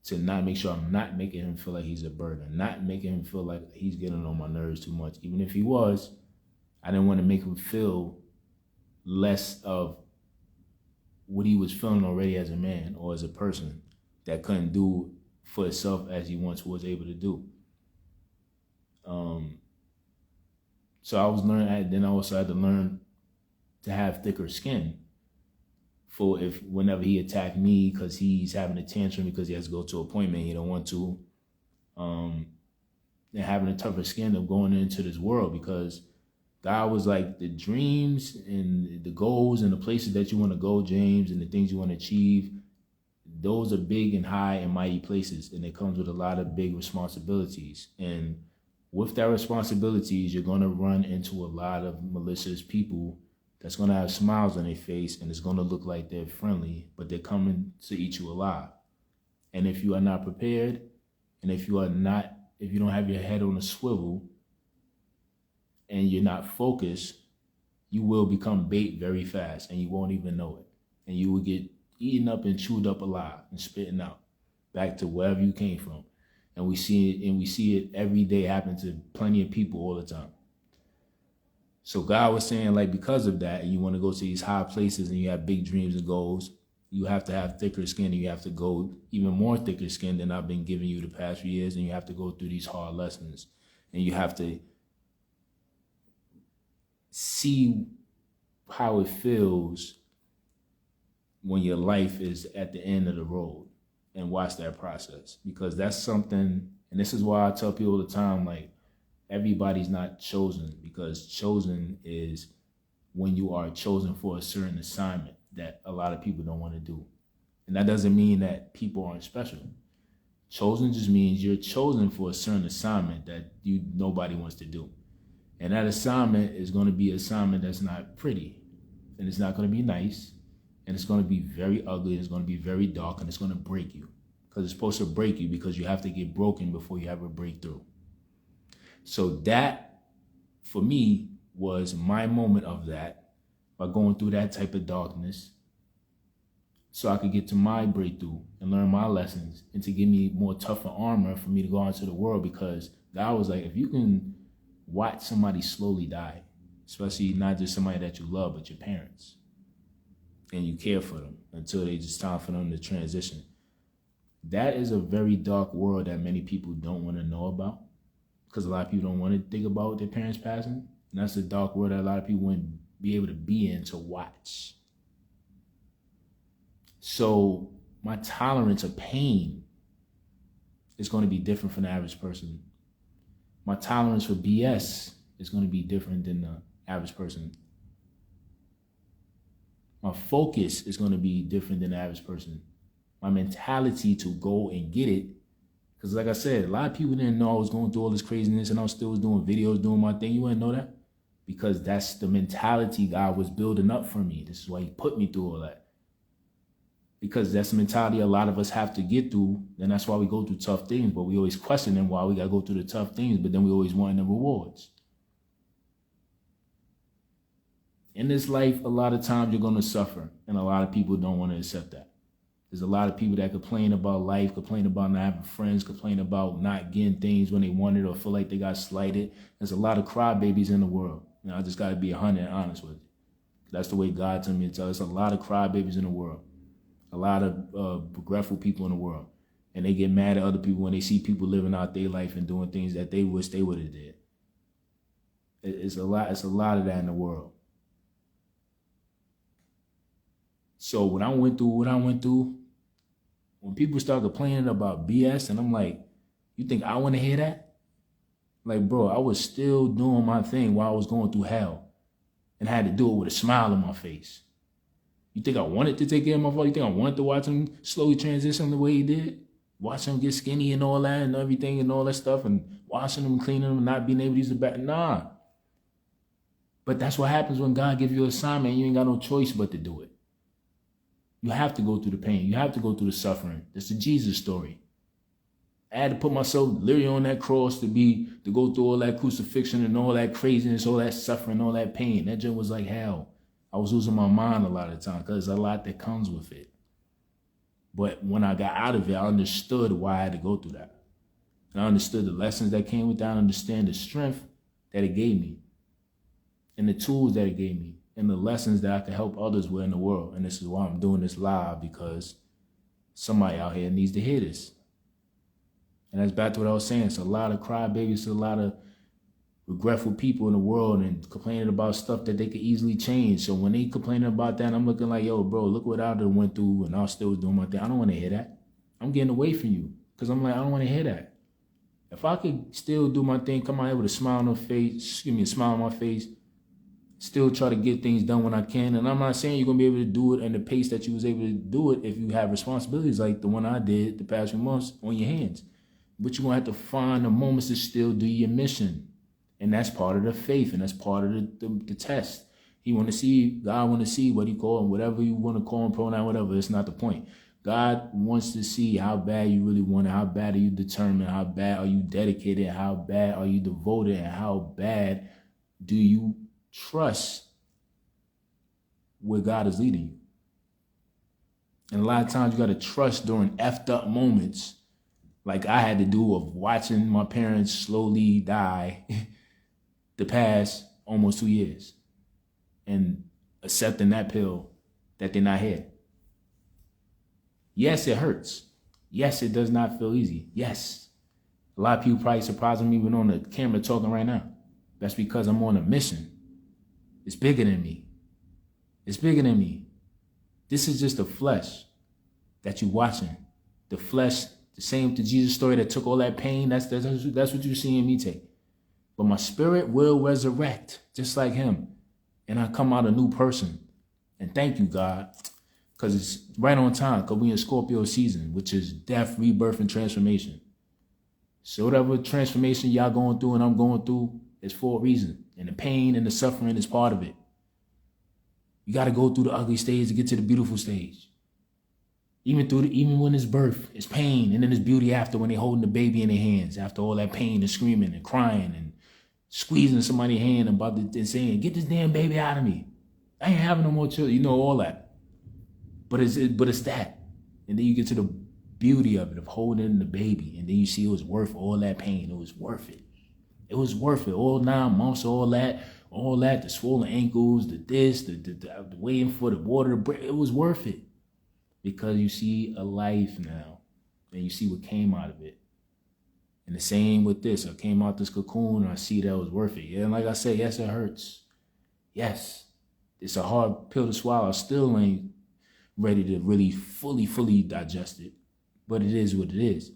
to not make sure I'm not making him feel like he's a burden, not making him feel like he's getting on my nerves too much. Even if he was, I didn't want to make him feel less of what he was feeling already as a man or as a person that couldn't do for himself as he once was able to do. So I was learning, then I also had to learn to have thicker skin for whenever he attacked me because he's having a tantrum because he has to go to an appointment, he don't want to, and having a tougher skin of going into this world, because God was like, the dreams and the goals and the places that you want to go, James, and the things you want to achieve, those are big and high and mighty places, and it comes with a lot of big responsibilities. And with that responsibilities, you're going to run into a lot of malicious people that's going to have smiles on their face, and it's going to look like they're friendly, but they're coming to eat you alive. And if you are not prepared, and if you don't have your head on a swivel, and you're not focused, you will become bait very fast, and you won't even know it. And you will get eaten up and chewed up alive and spitting out back to wherever you came from. And we see it every day happen to plenty of people all the time. So God was saying, like, because of that, and you want to go to these high places and you have big dreams and goals, you have to have thicker skin, and you have to go even more thicker skin than I've been giving you the past few years, and you have to go through these hard lessons, and you have to see how it feels when your life is at the end of the road, and watch that process, because that's something, and this is why I tell people all the time, like, everybody's not chosen, because chosen is when you are chosen for a certain assignment that a lot of people don't want to do. And that doesn't mean that people aren't special. Chosen just means you're chosen for a certain assignment that nobody wants to do. And that assignment is going to be an assignment that's not pretty. And it's not going to be nice. And it's going to be very ugly. It's going to be very dark. And it's going to break you. Because it's supposed to break you because you have to get broken before you have a breakthrough. So that, for me, was my moment of that, by going through that type of darkness, so I could get to my breakthrough and learn my lessons, and to give me more tougher armor for me to go out into the world. Because God was like, if you can watch somebody slowly die, especially not just somebody that you love, but your parents, and you care for them until they just time for them to transition, that is a very dark world that many people don't want to know about, because a lot of people don't want to think about their parents passing. And that's a dark world that a lot of people wouldn't be able to be in to watch. So my tolerance of pain is going to be different from the average person. My tolerance for BS is going to be different than the average person. My focus is going to be different than the average person. My mentality to go and get it, because like I said, a lot of people didn't know I was going through all this craziness and I still was doing videos, doing my thing. You wouldn't know that? Because that's the mentality God was building up for me. This is why he put me through all that. Because that's the mentality a lot of us have to get through. And that's why we go through tough things. But we always question them why we got to go through the tough things. But then we always want the rewards. In this life, a lot of times you're going to suffer. And a lot of people don't want to accept that. There's a lot of people that complain about life, complain about not having friends, complain about not getting things when they wanted or feel like they got slighted. There's a lot of crybabies in the world. You know, I just got to be 100 honest with you. That's the way God told me to tell us. A lot of crybabies in the world. A lot of regretful people in the world. And they get mad at other people when they see people living out their life and doing things that they wish they would have did. It's a lot of that in the world. So when I went through what I went through, when people start complaining about BS, and I'm like, you think I want to hear that? Like, bro, I was still doing my thing while I was going through hell, and I had to do it with a smile on my face. You think I wanted to take care of my father? You think I wanted to watch him slowly transition the way he did? Watch him get skinny and all that and everything and all that stuff, and washing him, cleaning him, and not being able to use the bath? Nah. But that's what happens when God gives you an assignment and you ain't got no choice but to do it. You have to go through the pain. You have to go through the suffering. That's the Jesus story. I had to put myself literally on that cross to go through all that crucifixion and all that craziness, all that suffering, all that pain. That joke was like hell. I was losing my mind a lot of the time because there's a lot that comes with it. But when I got out of it, I understood why I had to go through that. And I understood the lessons that came with that. I understand the strength that it gave me and the tools that it gave me and the lessons that I could help others with in the world. And this is why I'm doing this live, because somebody out here needs to hear this. And that's back to what I was saying. It's a lot of crybabies, it's a lot of regretful people in the world and complaining about stuff that they could easily change. So when they complaining about that, I'm looking like, yo, bro, look what I done went through and I still was doing my thing. I don't want to hear that. I'm getting away from you because I'm like, I don't want to hear that. If I could still do my thing, come out here with a smile on my face, give me a smile on my face, still try to get things done when I can. And I'm not saying you're going to be able to do it in the pace that you was able to do it if you have responsibilities like the one I did the past few months on your hands. But you're going to have to find the moments to still do your mission. And that's part of the faith, and that's part of the test. God want to see what he call him, whatever you want to call him, pronoun, whatever. It's not the point. God wants to see how bad you really want it, how bad are you determined, how bad are you dedicated, how bad are you devoted, and how bad do you trust where God is leading you. And a lot of times you got to trust during effed up moments like I had to do of watching my parents slowly die the past almost 2 years and accepting that pill that they're not here. Yes, it hurts. Yes, it does not feel easy. Yes. A lot of people probably surprising me even on the camera talking right now. That's because I'm on a mission. It's bigger than me. It's bigger than me. This is just the flesh that you're watching. The flesh, the same with the Jesus story that took all that pain. That's what you're seeing me take. But my spirit will resurrect just like him. And I come out a new person. And thank you, God, because it's right on time, because we in Scorpio season, which is death, rebirth, and transformation. So whatever transformation y'all going through and I'm going through is for a reason. And the pain and the suffering is part of it. You got to go through the ugly stage to get to the beautiful stage. Even when it's birth, it's pain, and then it's beauty after, when they're holding the baby in their hands, after all that pain and screaming and crying and squeezing somebody's hand and saying, "Get this damn baby out of me. I ain't having no more children." You know, all that. But it's that. And then you get to the beauty of it, of holding the baby, and then you see it was worth all that pain. It was worth it. It was worth it. All 9 months, all that, the swollen ankles, the waiting for the water to break. It was worth it. Because you see a life now, and you see what came out of it. And the same with this. I came out this cocoon, and I see that was worth it. And like I said, yes, it hurts. Yes, it's a hard pill to swallow. I still ain't ready to really fully digest it. But it is what it is.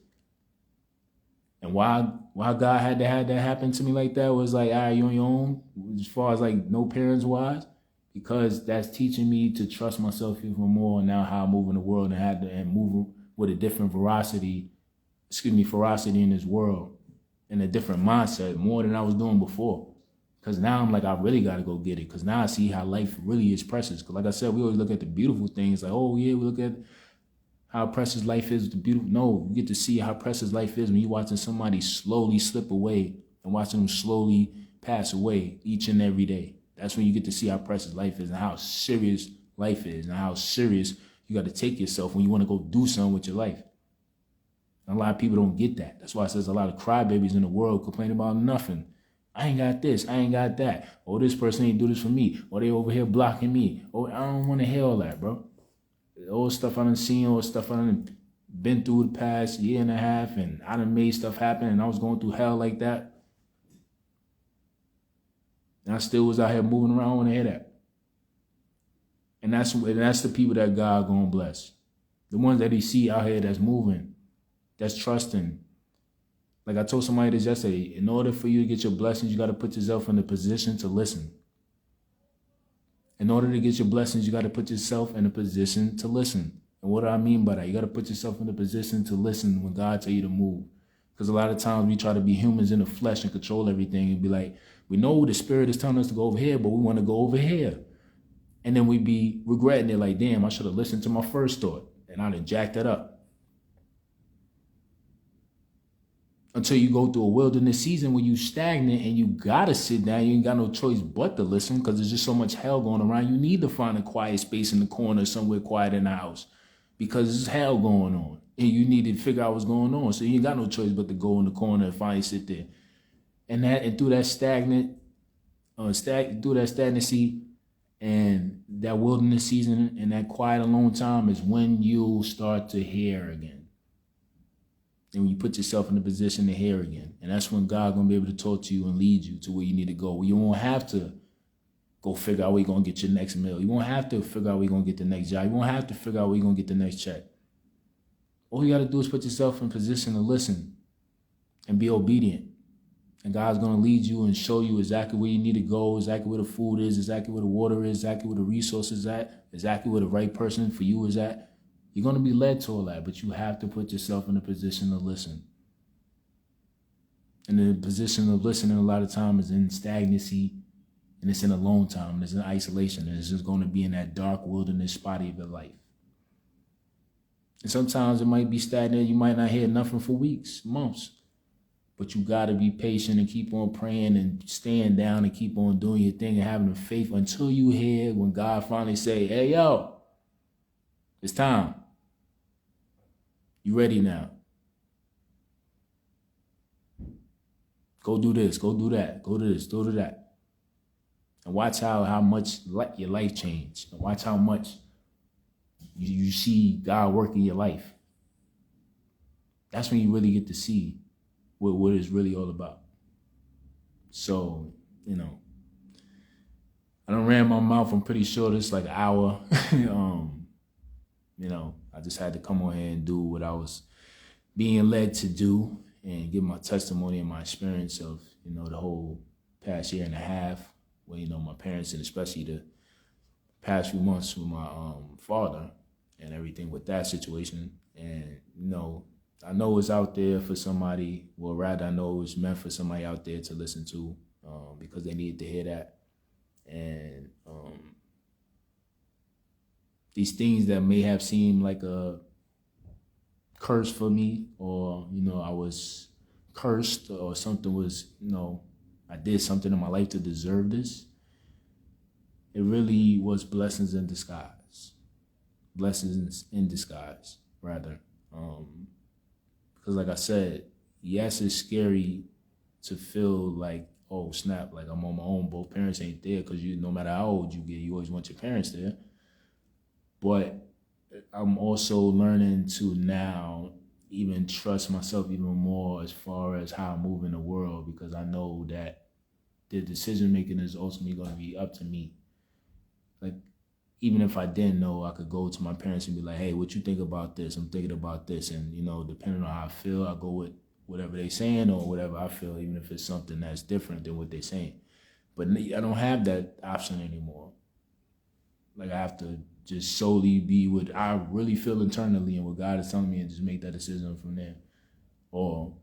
And why God had to have that happen to me like that was like, all right, you on your own, as far as like no parents wise. Because that's teaching me to trust myself even more now, how I move in the world and move with a different ferocity in this world, and a different mindset, more than I was doing before. Because now I'm like, I really got to go get it. Because now I see how life really is precious. Because like I said, we always look at the beautiful things like, oh yeah, we look at how precious life is. The beautiful. No, you get to see how precious life is when you're watching somebody slowly slip away and watching them slowly pass away each and every day. That's when you get to see how precious life is and how serious life is and how serious you got to take yourself when you want to go do something with your life. And a lot of people don't get that. That's why it says a lot of crybabies in the world complain about nothing. I ain't got this. I ain't got that. Or this person ain't do this for me. Or they over here blocking me. Or I don't want to hear all that, bro. All stuff I done seen, all stuff I done been through the past year and a half, and I done made stuff happen, and I was going through hell like that. And I still was out here moving around. I want to hear that. And that's the people that God gonna bless. The ones that he see out here that's moving, that's trusting. Like I told somebody this yesterday, in order for you to get your blessings, you got to put yourself in a position to listen. In order to get your blessings, you got to put yourself in a position to listen. And what do I mean by that? You got to put yourself in a position to listen when God tell you to move. Because a lot of times we try to be humans in the flesh and control everything and be like, we know the spirit is telling us to go over here, but we want to go over here. And then we be regretting it like, damn, I should have listened to my first thought. And I done jacked it up. Until you go through a wilderness season where you stagnant and you got to sit down. You ain't got no choice but to listen because there's just so much hell going around. You need to find a quiet space in the corner, somewhere quiet in the house, because there's hell going on. And you need to figure out what's going on. So you ain't got no choice but to go in the corner and finally sit there. And through that stagnancy and that wilderness season and that quiet alone time is when you'll start to hear again. And when you put yourself in a position to hear again. And that's when God gonna be able to talk to you and lead you to where you need to go. You won't have to go figure out where you're gonna get your next meal. You won't have to figure out where you're gonna get the next job. You won't have to figure out where you're gonna get the next check. All you gotta do is put yourself in position to listen and be obedient. And God's going to lead you and show you exactly where you need to go, exactly where the food is, exactly where the water is, exactly where the resources is at, exactly where the right person for you is at. You're going to be led to all that, but you have to put yourself in a position to listen. And the position of listening a lot of time is in stagnancy, and it's in alone time, and it's in isolation, and it's just going to be in that dark wilderness spot of your life. And sometimes it might be stagnant. You might not hear nothing for weeks, months. But you got to be patient and keep on praying and staying down and keep on doing your thing and having the faith until you hear when God finally say, hey, yo, it's time. You ready now? Go do this, go do that, go do this, go do that. And watch how much your life changed. And watch how much you see God work in your life. That's when you really get to see what it's really all about. So, I done ran my mouth. I'm pretty sure this is like an hour. I just had to come on here and do what I was being led to do and give my testimony and my experience of, the whole past year and a half well, my parents, and especially the past few months with my father and everything with that situation. And I know it's out there for somebody. Well, rather, I know it's meant for somebody out there to listen to, because they need to hear that. And these things that may have seemed like a curse for me, or I was cursed, or something was, I did something in my life to deserve this. It really was blessings in disguise. Blessings in disguise, rather. Because like I said, yes, it's scary to feel like, oh snap, like I'm on my own. Both parents ain't there, because no matter how old you get, you always want your parents there. But I'm also learning to now even trust myself even more as far as how I move in the world, because I know that the decision making is ultimately going to be up to me. Like, even if I didn't know, I could go to my parents and be like, hey, what you think about this? I'm thinking about this. And, depending on how I feel, I go with whatever they're saying or whatever I feel, even if it's something that's different than what they're saying. But I don't have that option anymore. Like, I have to just solely be what I really feel internally and what God is telling me, and just make that decision from there. Or,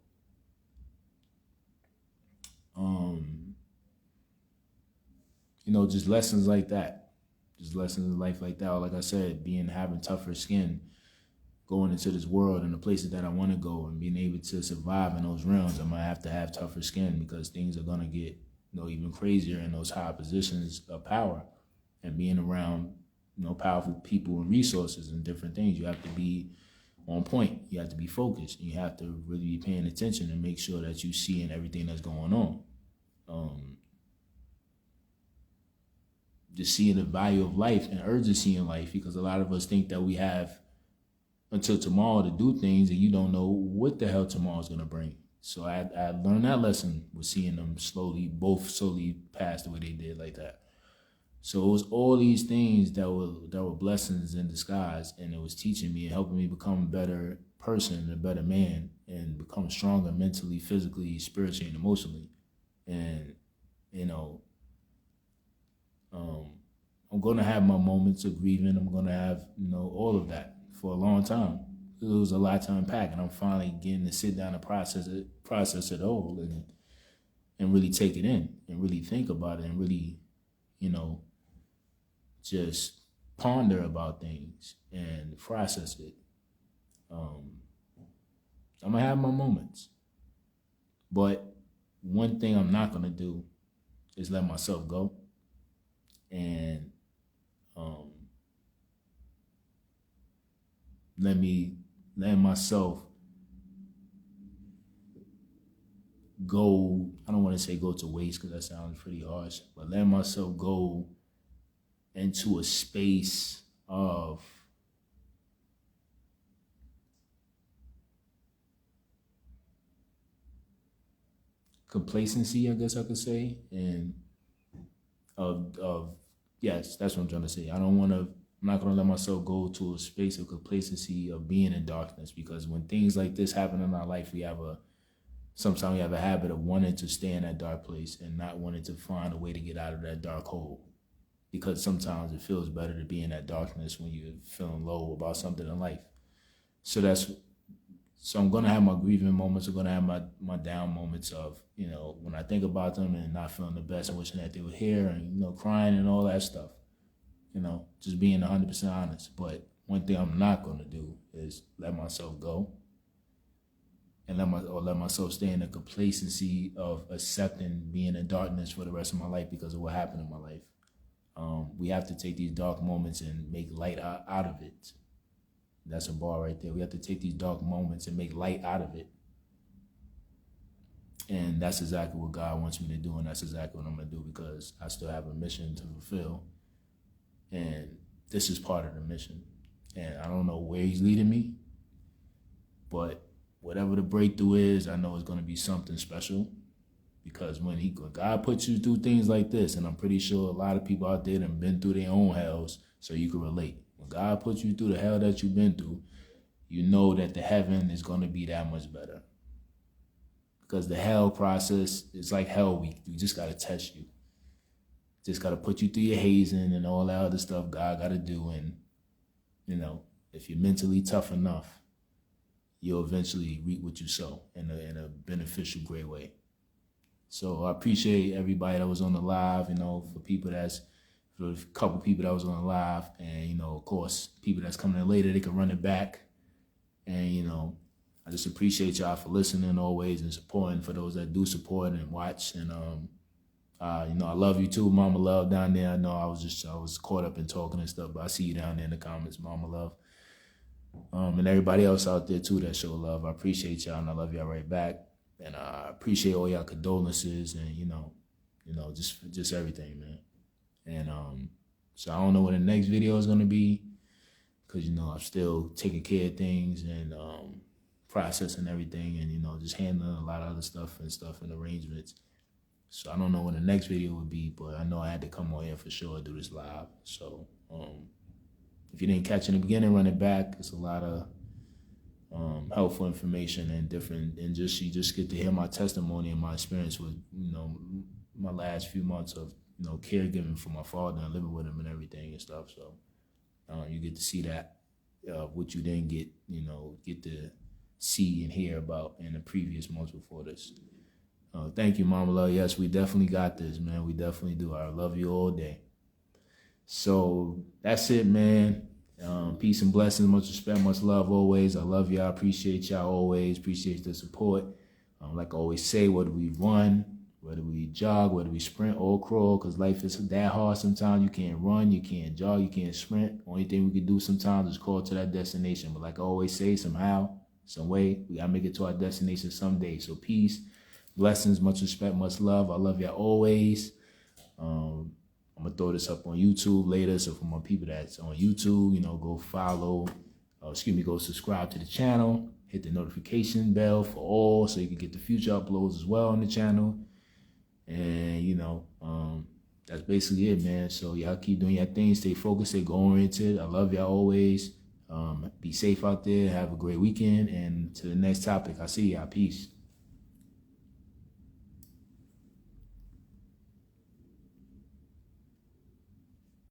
just lessons like that. Just lessons in life like that. Or like I said, having tougher skin, going into this world and the places that I want to go, and being able to survive in those realms. I'm going to have tougher skin, because things are going to get, even crazier in those high positions of power. And being around, powerful people and resources and different things, you have to be on point. You have to be focused. You have to really be paying attention and make sure that you seeing everything that's going on. Just seeing the value of life and urgency in life, because a lot of us think that we have until tomorrow to do things, and you don't know what the hell tomorrow's going to bring. So I learned that lesson with seeing them both slowly pass the way they did like that. So it was all these things that were blessings in disguise, and it was teaching me and helping me become a better person, a better man, and become stronger mentally, physically, spiritually, and emotionally. And, I'm going to have my moments of grieving. I'm going to have, all of that for a long time. It was a lot to unpack, and I'm finally getting to sit down and process it all, and really take it in, and really think about it, and really, just ponder about things and process it. I'm going to have my moments. But one thing I'm not going to do is let myself go. And let myself go. I don't want to say go to waste, because that sounds pretty harsh, but let myself go into a space of complacency, I guess I could say, and yes, that's what I'm trying to say. I'm not going to let myself go to a space of complacency of being in darkness, because when things like this happen in our life, sometimes we have a habit of wanting to stay in that dark place and not wanting to find a way to get out of that dark hole. Because sometimes it feels better to be in that darkness when you're feeling low about something in life. So I'm going to have my grieving moments. I'm going to have my down moments of, when I think about them and not feeling the best and wishing that they were here, and, crying and all that stuff. Just being 100% honest. But one thing I'm not going to do is let myself go, and let myself stay in the complacency of accepting being in darkness for the rest of my life because of what happened in my life. We have to take these dark moments and make light out of it. That's a bar right there. We have to take these dark moments and make light out of it. And that's exactly what God wants me to do, and that's exactly what I'm going to do, because I still have a mission to fulfill. And this is part of the mission. And I don't know where he's leading me, but whatever the breakthrough is, I know it's going to be something special. Because when God puts you through things like this, and I'm pretty sure a lot of people out there have been through their own hells, so you can relate. When God puts you through the hell that you've been through, you know that the heaven is going to be that much better. Because the hell process is like hell week. We just got to test you. just got to put you through your hazing and all that other stuff God got to do. And, you know, if you're mentally tough enough, you'll eventually reap what you sow in a beneficial, great way. So I appreciate everybody that was on the live, you know, for a couple people that was on the live. And, you know, of course, people that's coming in later, they can run it back. And, you know, I just appreciate y'all for listening always and supporting, for those that do support and watch. And, you know, I love you too, Mama Love down there. I know I was caught up in talking and stuff, but I see you down there in the comments, Mama Love. And everybody else out there too that show love. I appreciate y'all and I love y'all right back. And I appreciate all y'all condolences and, you know, just everything, man. And so I don't know what the next video is going to be, because, you know, I'm still taking care of things and processing everything and, you know, just handling a lot of other stuff and arrangements. So I don't know when the next video would be, but I know I had to come on here for sure and do this live. So if you didn't catch in the beginning, run it back. It's a lot of helpful information and you just get to hear my testimony and my experience with, you know, my last few months of, you know, caregiving for my father and living with him and everything and stuff. So you get to see that, what you didn't get, you know, get to see and hear about in the previous months before this. Thank you, Mama Love. Yes, we definitely got this, man. We definitely do. I love you all day. So that's it, man. Peace and blessings, much respect, much love always. I love y'all. Appreciate y'all always. Appreciate the support. Like I always say, whether we run, whether we jog, whether we sprint or crawl, because life is that hard sometimes. You can't run, you can't jog, you can't sprint. Only thing we can do sometimes is crawl to that destination. But like I always say, somehow, some way, we got to make it to our destination someday. So peace, blessings, much respect, much love. I love y'all always. I'm going to throw this up on YouTube later. So for my people that's on YouTube, you know, go go subscribe to the channel. Hit the notification bell for all so you can get the future uploads as well on the channel. And, you know, that's basically it, man. So y'all keep doing your thing. Stay focused, stay goal-oriented. I love y'all always. Be safe out there. Have a great weekend. And to the next topic, I'll see y'all. Peace.